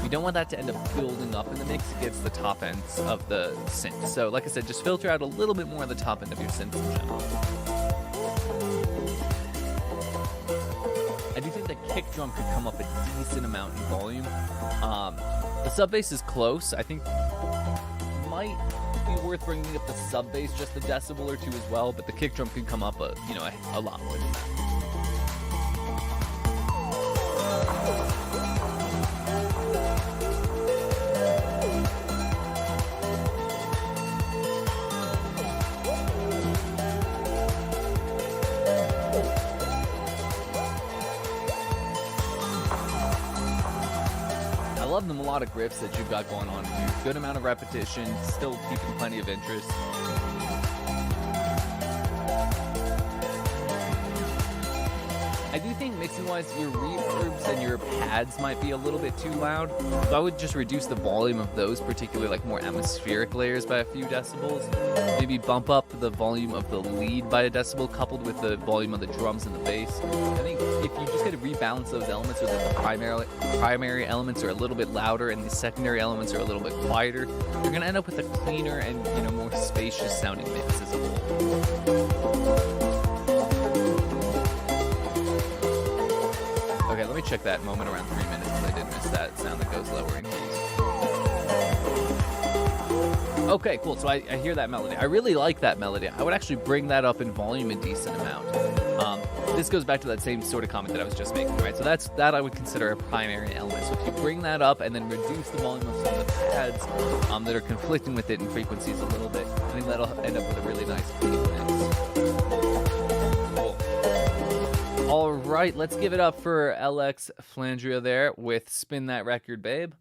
We don't want that to end up building up in the mix against the top ends of the synth. So like I said, just filter out a little bit more of the top end of your synths in general. I do think the kick drum could come up a decent amount in volume. The sub bass is close. I think might be worth bringing up the sub bass just a decibel or two as well, but the kick drum could come up a lot more than that. I love the melodic riffs that you've got going on here. Good amount of repetition, still keeping plenty of interest. I do think mixing-wise, your reverbs and your pads might be a little bit too loud. So I would just reduce the volume of those particular, like, more atmospheric layers by a few decibels. Maybe bump up the volume of the lead by a decibel, coupled with the volume of the drums and the bass. I think if you just got to rebalance those elements, so that the primary elements are a little bit louder and the secondary elements are a little bit quieter, you're going to end up with a cleaner and, more spacious sounding mix as a whole. Okay, let me check that moment around 3 minutes, because I did miss that sound that goes lower in keys. Okay, cool. So I hear that melody. I really like that melody. I would actually bring that up in volume a decent amount. This goes back to that same sort of comment that I was just making, right? So that I would consider a primary element. So if you bring that up and then reduce the volume of some of the pads that are conflicting with it in frequencies a little bit, I think that'll end up with a really nice clean mix. All right, let's give it up for LX Flandria there with Spin That Record, Babe.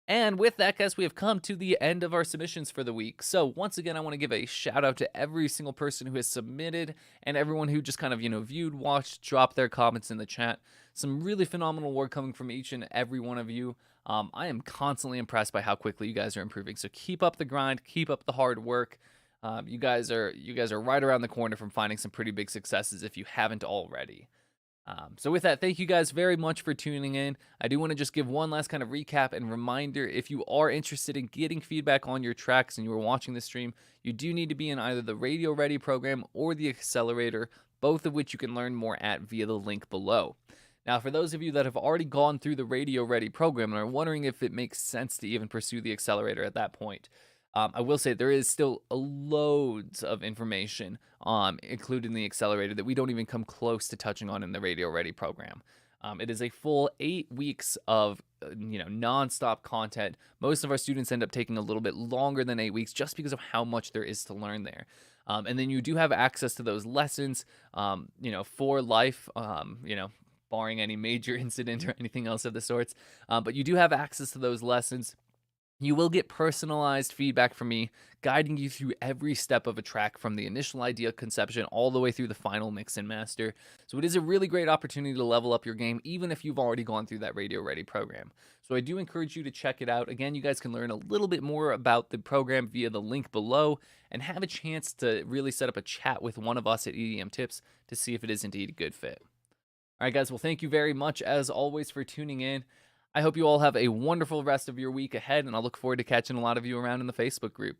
And with that, guys, we have come to the end of our submissions for the week. So once again, I want to give a shout out to every single person who has submitted and everyone who just kind of, viewed, watched, dropped their comments in the chat. Some really phenomenal work coming from each and every one of you. I am constantly impressed by how quickly you guys are improving. So keep up the grind, keep up the hard work. You guys are right around the corner from finding some pretty big successes if you haven't already. So with that, thank you guys very much for tuning in. I do want to just give one last kind of recap and reminder. If you are interested in getting feedback on your tracks and you are watching the stream, you do need to be in either the Radio Ready program or the Accelerator, both of which you can learn more at via the link below. Now, for those of you that have already gone through the Radio Ready program and are wondering if it makes sense to even pursue the Accelerator at that point, I will say there is still loads of information included in the Accelerator that we don't even come close to touching on in the Radio Ready program. It is a full 8 weeks of nonstop content. Most of our students end up taking a little bit longer than 8 weeks just because of how much there is to learn there. And then you do have access to those lessons, for life, barring any major incident or anything else of the sorts. But you do have access to those lessons. You will get personalized feedback from me, guiding you through every step of a track from the initial idea conception all the way through the final mix and master. So it is a really great opportunity to level up your game, even if you've already gone through that Radio Ready program. So I do encourage you to check it out. Again, you guys can learn a little bit more about the program via the link below and have a chance to really set up a chat with one of us at EDM Tips to see if it is indeed a good fit. All right, guys. Well, thank you very much, as always, for tuning in. I hope you all have a wonderful rest of your week ahead, and I'll look forward to catching a lot of you around in the Facebook group.